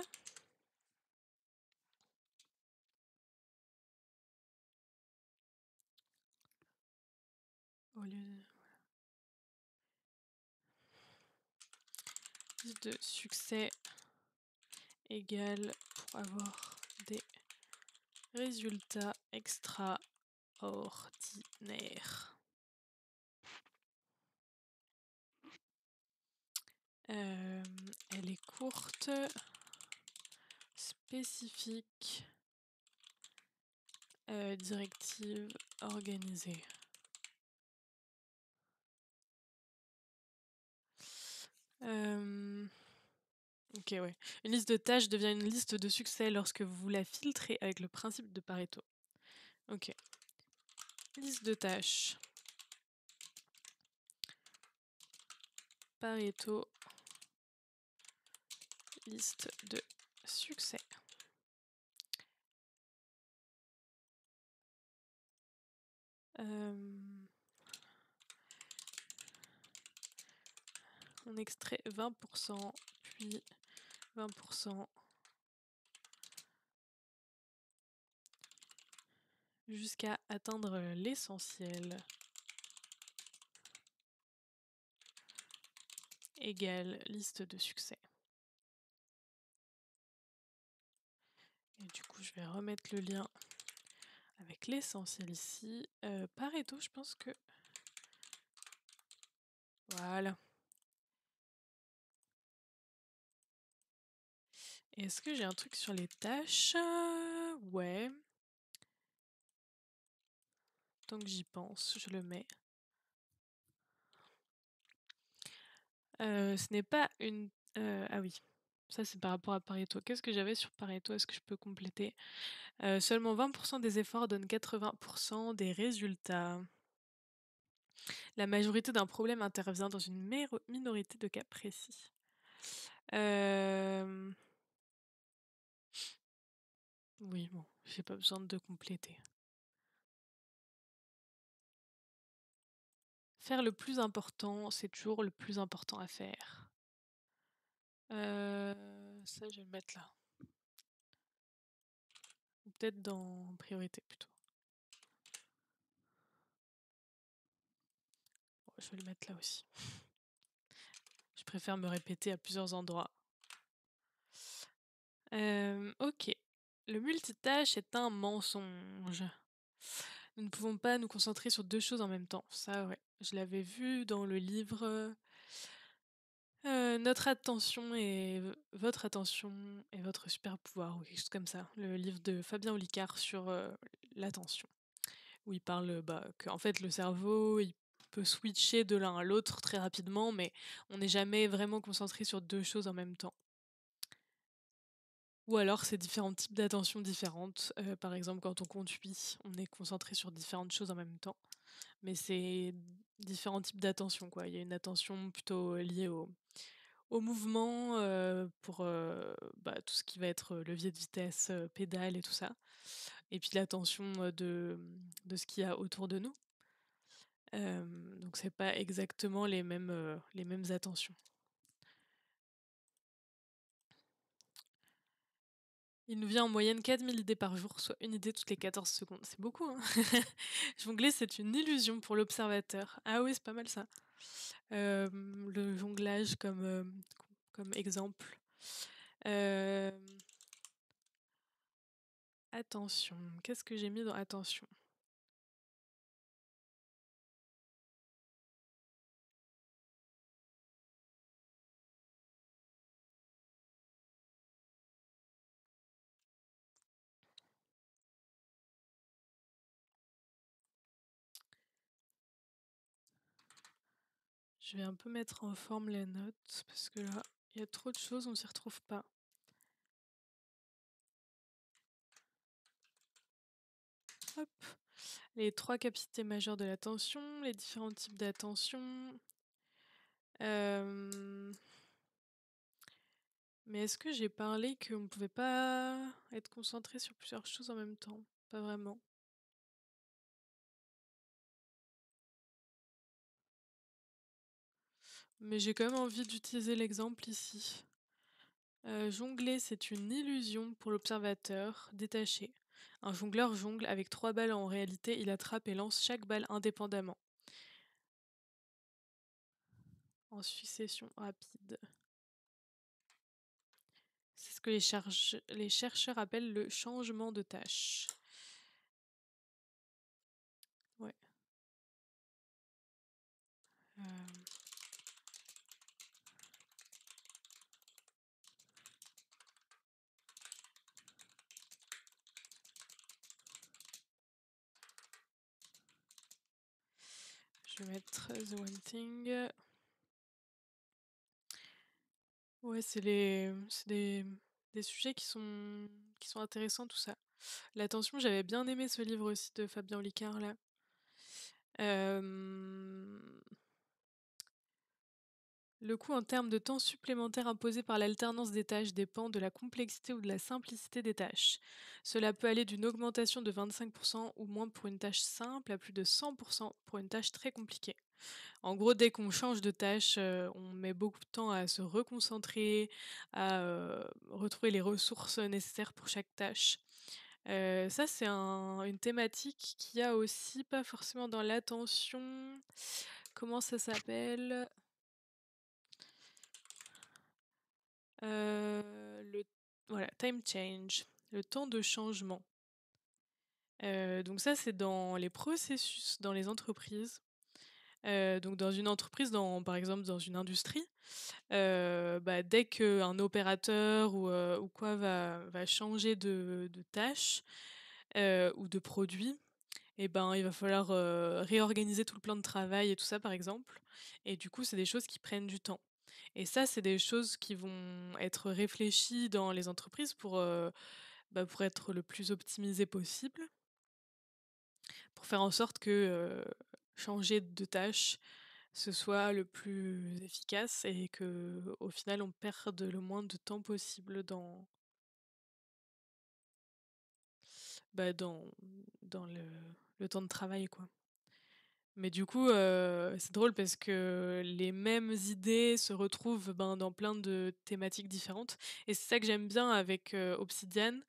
Au lieu de succès égale pour avoir des résultats extraordinaires. Elle est courte, spécifique, directive organisée. Ok, ouais. Une liste de tâches devient une liste de succès lorsque vous la filtrez avec le principe de Pareto. Ok. Liste de tâches. Pareto. Liste de succès. On extrait 20%, puis 20% jusqu'à atteindre l'essentiel. Égale liste de succès. Et du coup, je vais remettre le lien avec l'essentiel ici. Pareto, je pense que... Voilà. Est-ce que j'ai un truc sur les tâches? Ouais. Tant que j'y pense, je le mets. Ce n'est pas une... ah oui, ça c'est par rapport à Pareto. Qu'est-ce que j'avais sur Pareto? Est-ce que je peux compléter? Seulement 20% des efforts donnent 80% des résultats. La majorité d'un problème intervient dans une minorité de cas précis. Oui, bon, j'ai pas besoin de compléter. Faire le plus important, c'est toujours le plus important à faire. Ça, je vais le mettre là. Ou peut-être dans priorité plutôt. Bon, je vais le mettre là aussi. Je préfère me répéter à plusieurs endroits. Ok. Le multitâche est un mensonge. Nous ne pouvons pas nous concentrer sur deux choses en même temps. Ça, ouais. Je l'avais vu dans le livre Notre attention et votre attention et votre super pouvoir ou quelque chose comme ça. Le livre de Fabien Olicard sur l'attention. Où il parle qu'en fait le cerveau, il peut switcher de l'un à l'autre très rapidement, mais on n'est jamais vraiment concentré sur deux choses en même temps. Ou alors c'est différents types d'attention différentes. Par exemple, quand on conduit, on est concentré sur différentes choses en même temps. Mais c'est différents types d'attention, quoi. Il y a une attention plutôt liée au mouvement, pour, tout ce qui va être, levier de vitesse, pédale et tout ça. Et puis l'attention, de ce qu'il y a autour de nous. Donc c'est pas exactement les mêmes attentions. Il nous vient en moyenne 4000 idées par jour, soit une idée toutes les 14 secondes. C'est beaucoup, hein? Jongler, c'est une illusion pour l'observateur. Ah oui, c'est pas mal ça. Le jonglage comme exemple. Hem, attention, qu'est-ce que j'ai mis dans attention? Je vais un peu mettre en forme les notes parce que là, il y a trop de choses, on s'y retrouve pas. Hop, les 3 capacités majeures de l'attention, les différents types d'attention. Hem, mais est-ce que j'ai parlé qu'on ne pouvait pas être concentré sur plusieurs choses en même temps? Pas vraiment. Mais j'ai quand même envie d'utiliser l'exemple ici. Jongler, c'est une illusion pour l'observateur détaché. Un jongleur jongle avec 3 balles, en réalité, il attrape et lance chaque balle indépendamment, en succession rapide. C'est ce que les chercheurs appellent le changement de tâche. Ouais. Hem, je vais mettre The One Thing. Ouais, c'est des sujets qui sont intéressants, tout ça. L'attention, j'avais bien aimé ce livre aussi de Fabien Olicard là. Hem Le coût en termes de temps supplémentaire imposé par l'alternance des tâches dépend de la complexité ou de la simplicité des tâches. Cela peut aller d'une augmentation de 25% ou moins pour une tâche simple à plus de 100% pour une tâche très compliquée. En gros, dès qu'on change de tâche, on met beaucoup de temps à se reconcentrer, à retrouver les ressources nécessaires pour chaque tâche. Ça, c'est une thématique qu'il y a aussi, pas forcément dans l'attention. Comment ça s'appelle? Le Voilà, time change, le temps de changement. Donc ça, c'est dans les processus dans les entreprises. Donc dans une entreprise, par exemple, dans une industrie, bah, dès qu'un opérateur ou quoi va changer de tâche, ou de produit, et ben, il va falloir, réorganiser tout le plan de travail et tout ça, par exemple, et du coup, c'est des choses qui prennent du temps, et ça, c'est des choses qui vont être réfléchies dans les entreprises pour être le plus optimisé possible, pour faire en sorte que, changer de tâche, ce soit le plus efficace et que au final, on perde le moins de temps possible dans le temps de travail, quoi. Mais du coup, c'est drôle parce que les mêmes idées se retrouvent, ben, dans plein de thématiques différentes, et c'est ça que j'aime bien avec, Obsidian,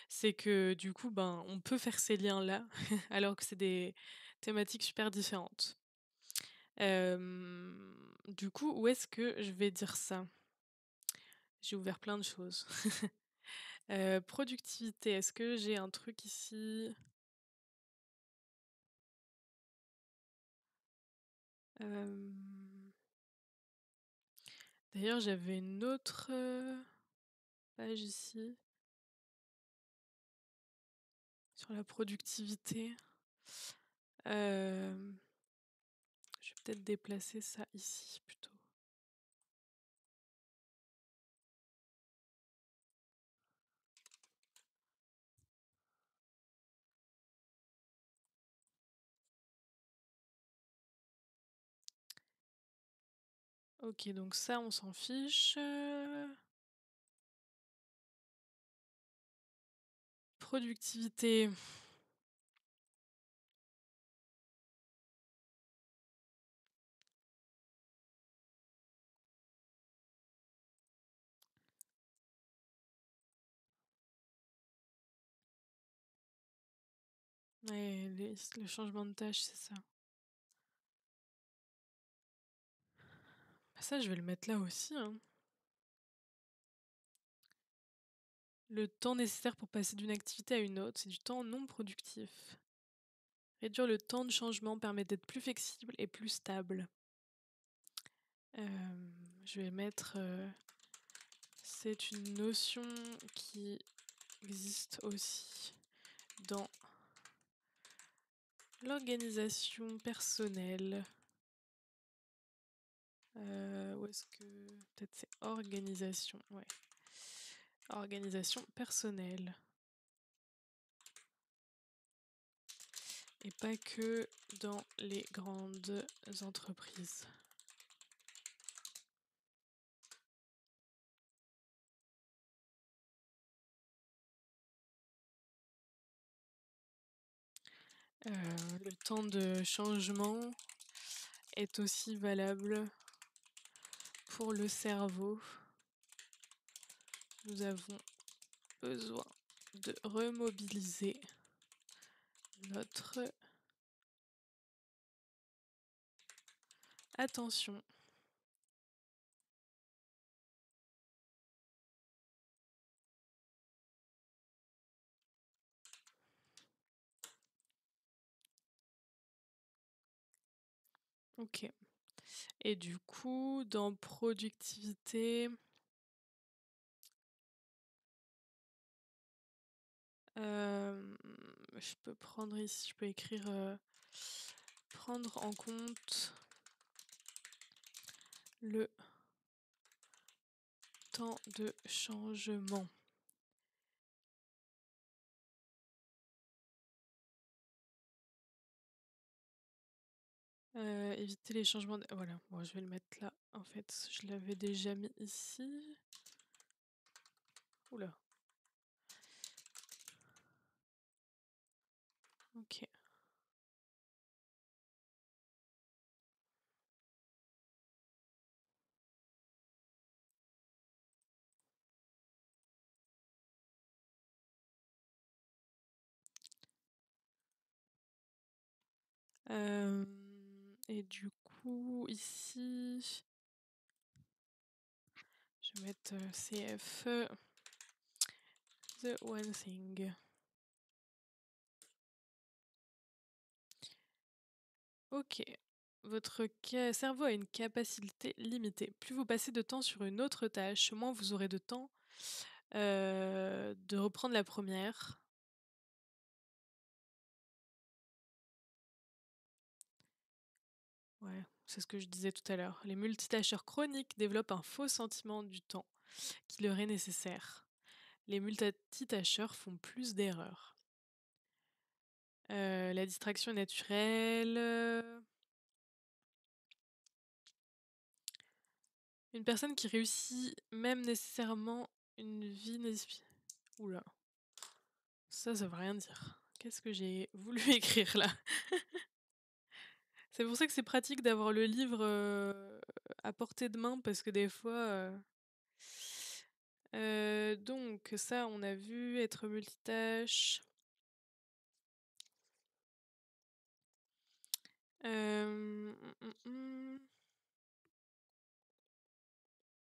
c'est que du coup, ben, on peut faire ces liens-là alors que c'est des thématiques super différentes. Du coup, où est-ce que je vais dire ça? J'ai ouvert plein de choses. Productivité, est-ce que j'ai un truc ici? Hem, d'ailleurs, j'avais une autre, page ici, sur la productivité. Hem, je vais peut-être déplacer ça ici plutôt. OK, donc ça, on s'en fiche. Productivité. Ouais, le changement de tâche, c'est ça. Bah ça, je vais le mettre là aussi, hein. Le temps nécessaire pour passer d'une activité à une autre, c'est du temps non productif. Réduire le temps de changement permet d'être plus flexible et plus stable. Je vais mettre, c'est une notion qui existe aussi dans l'organisation personnelle. Où est-ce que peut-être c'est organisation, ouais. Organisation personnelle et pas que dans les grandes entreprises. Le temps de changement est aussi valable pour le cerveau. Nous avons besoin de remobiliser notre attention. OK. Et du coup, dans productivité, je peux prendre ici, je peux écrire, prendre en compte le temps de changement. Éviter les changements de voilà, bon je vais le mettre là, en fait, je l'avais déjà mis ici. Ouh là. OK. Et du coup, ici, je vais mettre, CFE, the one thing. OK. Votre cerveau a une capacité limitée. Plus vous passez de temps sur une autre tâche, moins vous aurez de temps, de reprendre la première. Ouais, c'est ce que je disais tout à l'heure. Les multitâcheurs chroniques développent un faux sentiment du temps qui leur est nécessaire. Les multitâcheurs font plus d'erreurs. La distraction est naturelle. Une personne qui réussit même nécessairement une vie oula, ça veut rien dire. Qu'est-ce que j'ai voulu écrire là? C'est pour ça que c'est pratique d'avoir le livre, à portée de main parce que des fois, donc ça on a vu, être multitâche. Hem,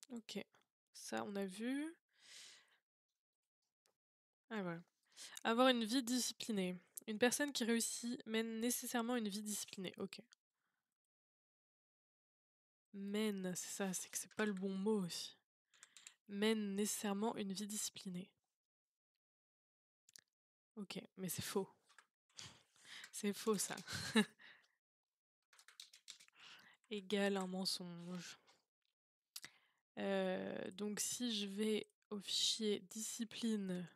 OK. Ça on a vu. Ah voilà. Avoir une vie disciplinée. Une personne qui réussit mène nécessairement une vie disciplinée. OK. Mène, c'est ça, c'est que c'est pas le bon mot aussi. Mène nécessairement une vie disciplinée. OK, mais c'est faux. C'est faux ça. Égale un mensonge. Donc si je vais au fichier discipline,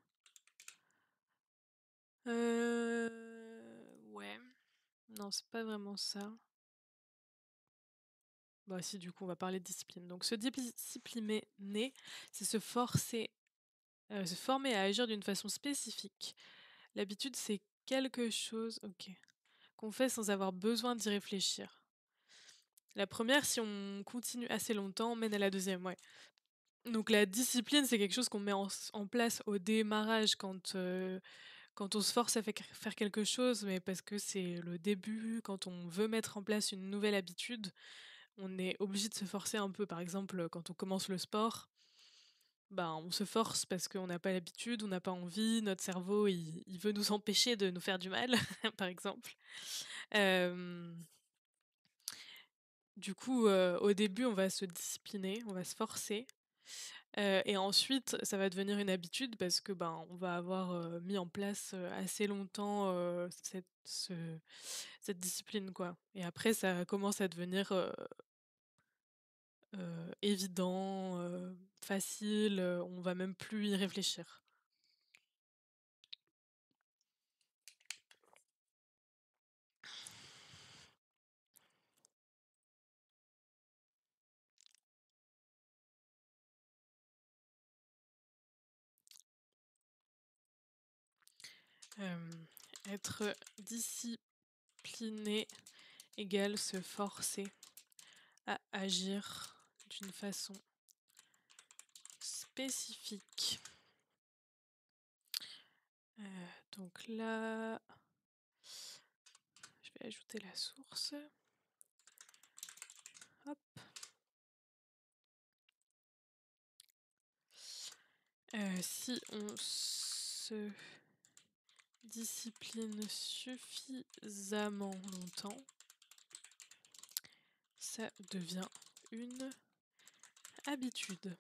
ouais, non, c'est pas vraiment ça. Bah si, du coup, on va parler de discipline. Donc se discipliner, c'est se former à agir d'une façon spécifique. L'habitude, c'est quelque chose, OK, qu'on fait sans avoir besoin d'y réfléchir. La première, si on continue assez longtemps, mène à la deuxième, ouais. Donc la discipline, c'est quelque chose qu'on met en place au démarrage quand on se force à faire quelque chose, mais parce que c'est le début, quand on veut mettre en place une nouvelle habitude, on est obligé de se forcer un peu. Par exemple, quand on commence le sport, ben, on se force parce qu'on n'a pas l'habitude, on n'a pas envie, notre cerveau, il veut nous empêcher de nous faire du mal, par exemple. Hem, du coup, au début, on va se discipliner, on va se forcer, et ensuite, ça va devenir une habitude parce que, ben, on va avoir, mis en place, assez longtemps, cette discipline, quoi, et après ça commence à devenir, évident, facile, on va même plus y réfléchir. Hem, Être discipliné égale se forcer à agir d'une façon spécifique. Donc là, je vais ajouter la source. Hop. Si on se discipline suffisamment longtemps, ça devient une habitude.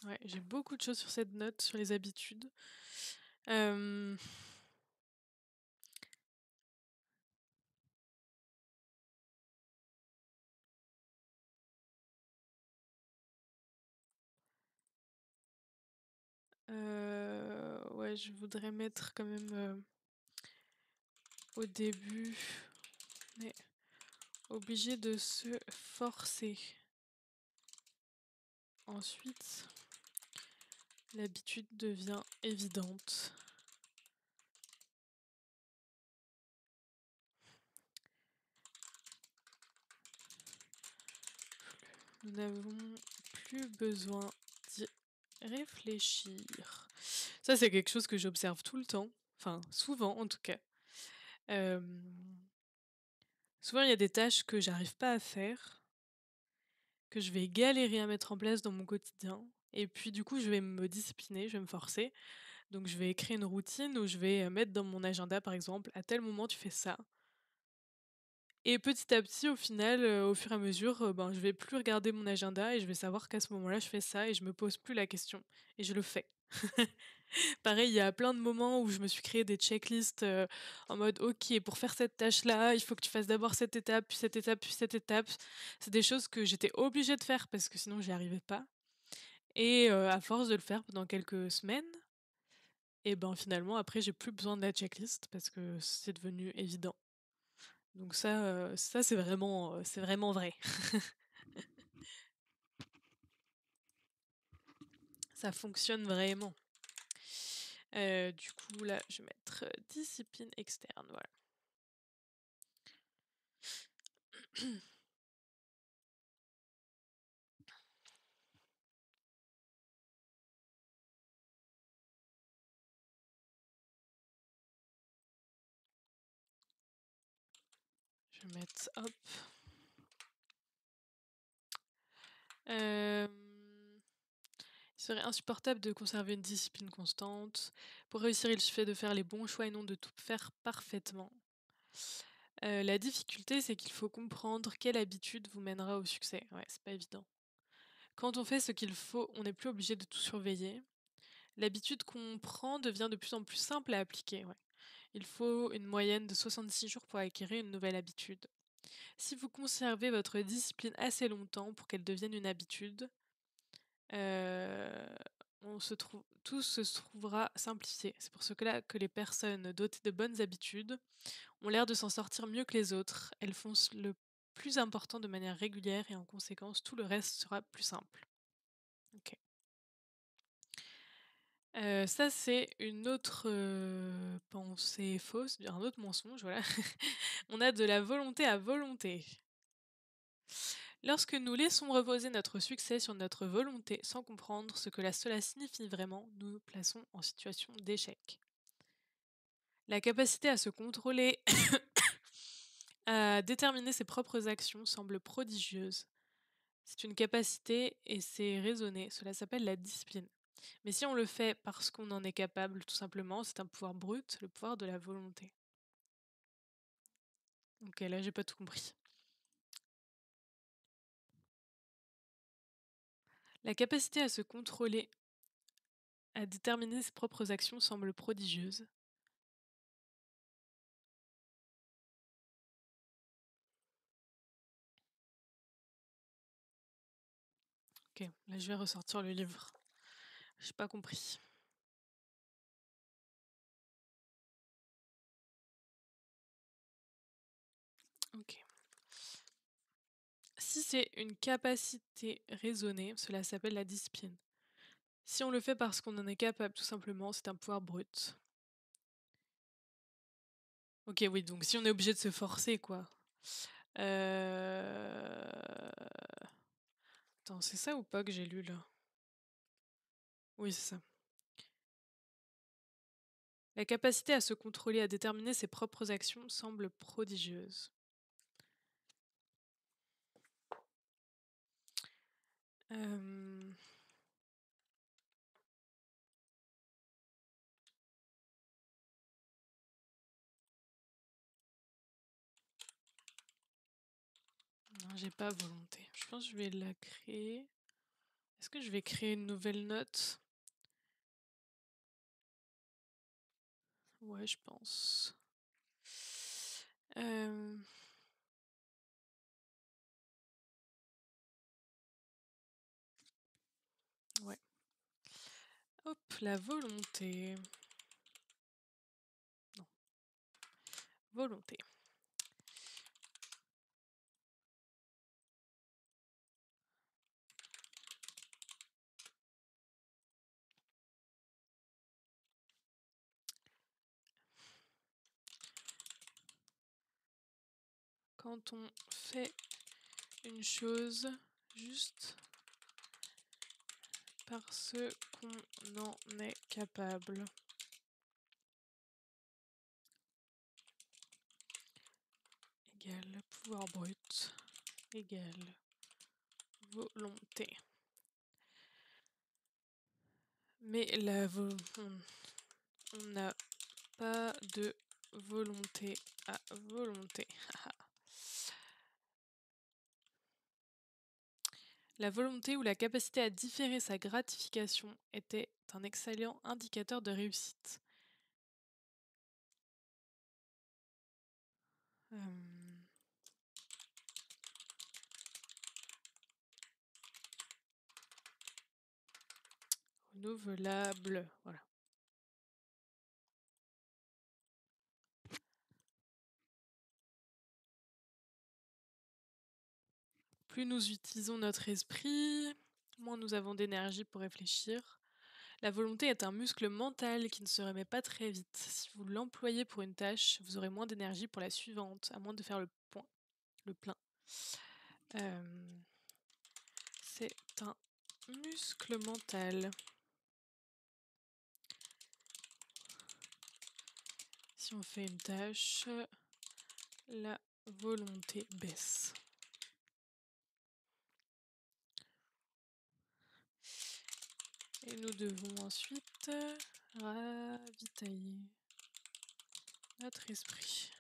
Ouais, j'ai beaucoup de choses sur cette note, sur les habitudes. Hem, ouais, je voudrais mettre quand même, au début, on est obligé de se forcer. Ensuite, l'habitude devient évidente. Nous n'avons plus besoin d'y réfléchir. Ça, c'est quelque chose que j'observe tout le temps, enfin souvent en tout cas. Hem, Souvent il y a des tâches que j'arrive pas à faire, que je vais galérer à mettre en place dans mon quotidien et puis du coup je vais me discipliner, je vais me forcer. Donc je vais créer une routine où je vais, mettre dans mon agenda par exemple: «À tel moment tu fais ça», et petit à petit au final, au fur et à mesure, ben, je vais plus regarder mon agenda et je vais savoir qu'à ce moment-là je fais ça et je me pose plus la question et je le fais. Pareil, il y a plein de moments où je me suis créé des checklists, en mode: «OK, pour faire cette tâche-là, il faut que tu fasses d'abord cette étape, puis cette étape, puis cette étape». C'est des choses que j'étais obligée de faire parce que sinon j'y arrivais pas, et à force de le faire pendant quelques semaines, et ben, finalement après j'ai plus besoin de la checklist parce que c'est devenu évident. Donc ça c'est vraiment vrai. Ça fonctionne vraiment. Du coup là, je vais mettre, discipline externe, voilà. Je vais mettre hop. Hem, il serait insupportable de conserver une discipline constante. Pour réussir, il suffit de faire les bons choix et non de tout faire parfaitement. La difficulté, c'est qu'il faut comprendre quelle habitude vous mènera au succès. Ouais, c'est pas évident. Quand on fait ce qu'il faut, on n'est plus obligé de tout surveiller. L'habitude qu'on prend devient de plus en plus simple à appliquer, ouais. Il faut une moyenne de 66 jours pour acquérir une nouvelle habitude. Si vous conservez votre discipline assez longtemps pour qu'elle devienne une habitude, tout se trouvera simplifié. C'est pour cela que les personnes dotées de bonnes habitudes ont l'air de s'en sortir mieux que les autres. Elles font le plus important de manière régulière et en conséquence, tout le reste sera plus simple. Ok. Ça c'est une autre, pensée fausse, un autre mensonge, voilà. On a de la volonté à volonté. Lorsque nous laissons reposer notre succès sur notre volonté sans comprendre ce que cela signifie vraiment, nous nous plaçons en situation d'échec. La capacité à se contrôler, à déterminer ses propres actions semble prodigieuse. C'est une capacité et c'est raisonné, cela s'appelle la discipline. Mais si on le fait parce qu'on en est capable, tout simplement, c'est un pouvoir brut, le pouvoir de la volonté. OK, là j'ai pas tout compris. La capacité à se contrôler, à déterminer ses propres actions semble prodigieuse. OK, là je vais ressortir le livre. J'ai pas compris. OK. Si c'est une capacité raisonnée, cela s'appelle la discipline. Si on le fait parce qu'on en est capable, tout simplement, c'est un pouvoir brut. OK, oui, donc si on est obligé de se forcer, quoi. Attends, c'est ça ou pas que j'ai lu là? Oui, c'est ça. La capacité à se contrôler, à déterminer ses propres actions semble prodigieuse. Hem, non, j'ai pas volonté. Je pense que je vais la créer. Est-ce que je vais créer une nouvelle note? Ouais, je pense. Hem, ouais. Hop, la volonté. Non, volonté. Quand on fait une chose juste parce qu'on en est capable. Égale pouvoir brut égale volonté. Mais on n'a pas de volonté à volonté. La volonté ou la capacité à différer sa gratification était un excellent indicateur de réussite. Euh, renouvelable, voilà. Plus nous utilisons notre esprit, moins nous avons d'énergie pour réfléchir. La volonté est un muscle mental qui ne se remet pas très vite. Si vous l'employez pour une tâche, vous aurez moins d'énergie pour la suivante, à moins de faire le plein. Euh, c'est un muscle mental. Si on fait une tâche, la volonté baisse. Et nous devons ensuite ravitailler notre esprit.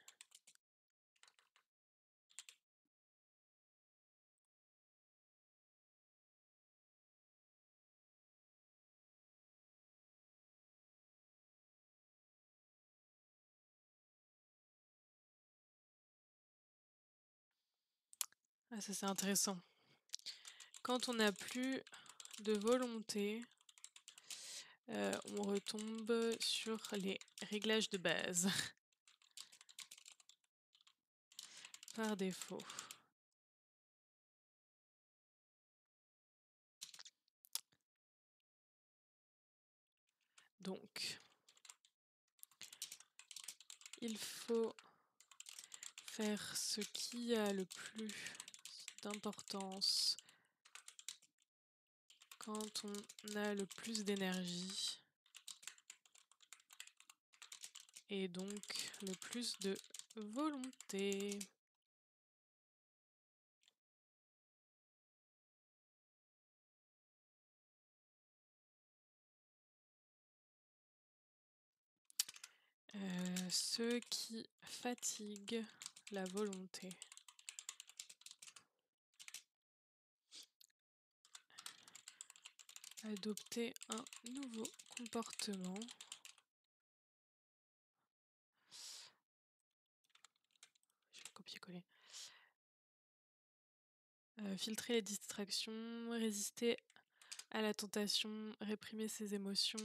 Ah, ça c'est intéressant. Quand on n'a plus de volonté, on retombe sur les réglages de base par défaut. Donc, il faut faire ce qui a le plus d'importance quand on a le plus d'énergie et donc le plus de volonté. Ce qui fatigue la volonté. Adopter un nouveau comportement. Je vais copier-coller. Filtrer les distractions, résister à la tentation, réprimer ses émotions,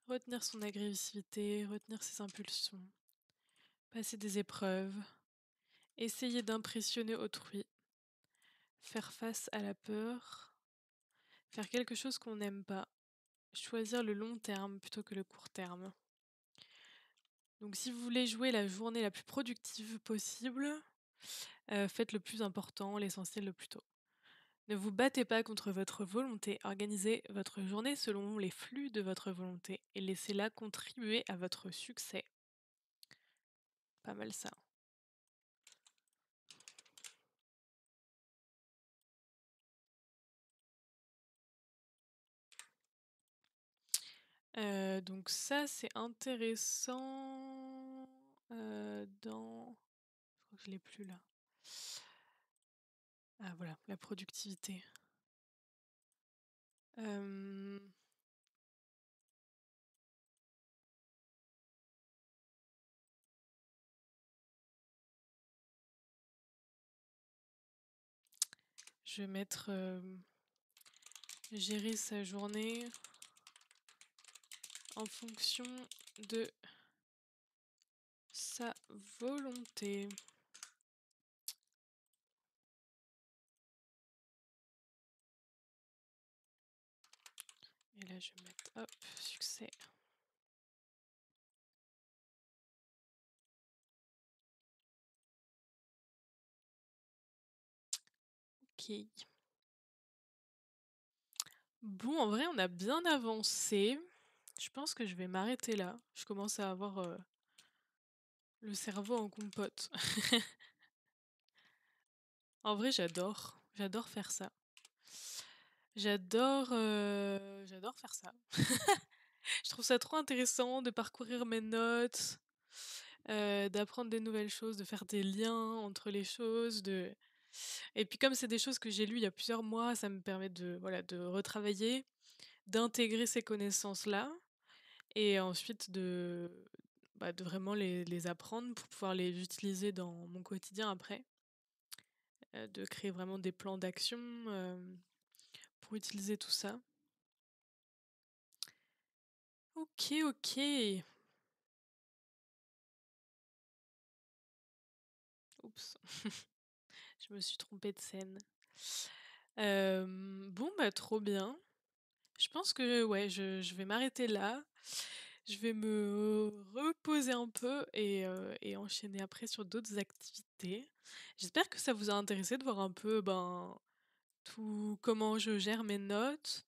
retenir son agressivité, retenir ses impulsions, passer des épreuves, essayer d'impressionner autrui, faire face à la peur, faire quelque chose qu'on n'aime pas, choisir le long terme plutôt que le court terme. Donc si vous voulez jouer la journée la plus productive possible, faites le plus important, l'essentiel le plus tôt. Ne vous battez pas contre votre volonté, organisez votre journée selon les flux de votre volonté et laissez-la contribuer à votre succès. Pas mal ça. Donc ça c'est intéressant, dans je crois que je l'ai plus là. Ah voilà, la productivité. Hem Je vais mettre, gérer sa journée en fonction de sa volonté. Et là, je vais mettre, hop, succès. OK. Bon, en vrai, on a bien avancé. Je pense que je vais m'arrêter là. Je commence à avoir, le cerveau en compote. En vrai, j'adore faire ça. J'adore faire ça. Je trouve ça trop intéressant de parcourir mes notes, d'apprendre des nouvelles choses, de faire des liens entre les choses, et puis comme c'est des choses que j'ai lues il y a plusieurs mois, ça me permet de, voilà, de retravailler, d'intégrer ces connaissances-là et ensuite de vraiment les apprendre pour pouvoir les utiliser dans mon quotidien après, de créer vraiment des plans d'action, pour utiliser tout ça. OK, OK. Oups, je me suis trompée de scène. Bon, bah, trop bien. Je pense que ouais, je vais m'arrêter là. Je vais me reposer un peu et enchaîner après sur d'autres activités. J'espère que ça vous a intéressé de voir un peu, ben, tout comment je gère mes notes,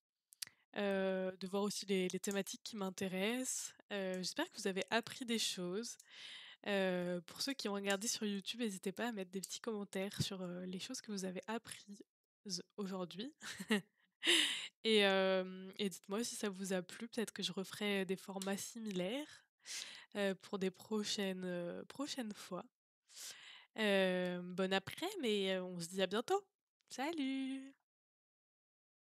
de voir aussi les thématiques qui m'intéressent. J'espère que vous avez appris des choses. Pour ceux qui ont regardé sur YouTube, n'hésitez pas à mettre des petits commentaires sur, les choses que vous avez apprises aujourd'hui. Et dites-moi si ça vous a plu, peut-être que je referai des formats similaires, pour des prochaines fois. Bon après, mais on se dit à bientôt. Salut!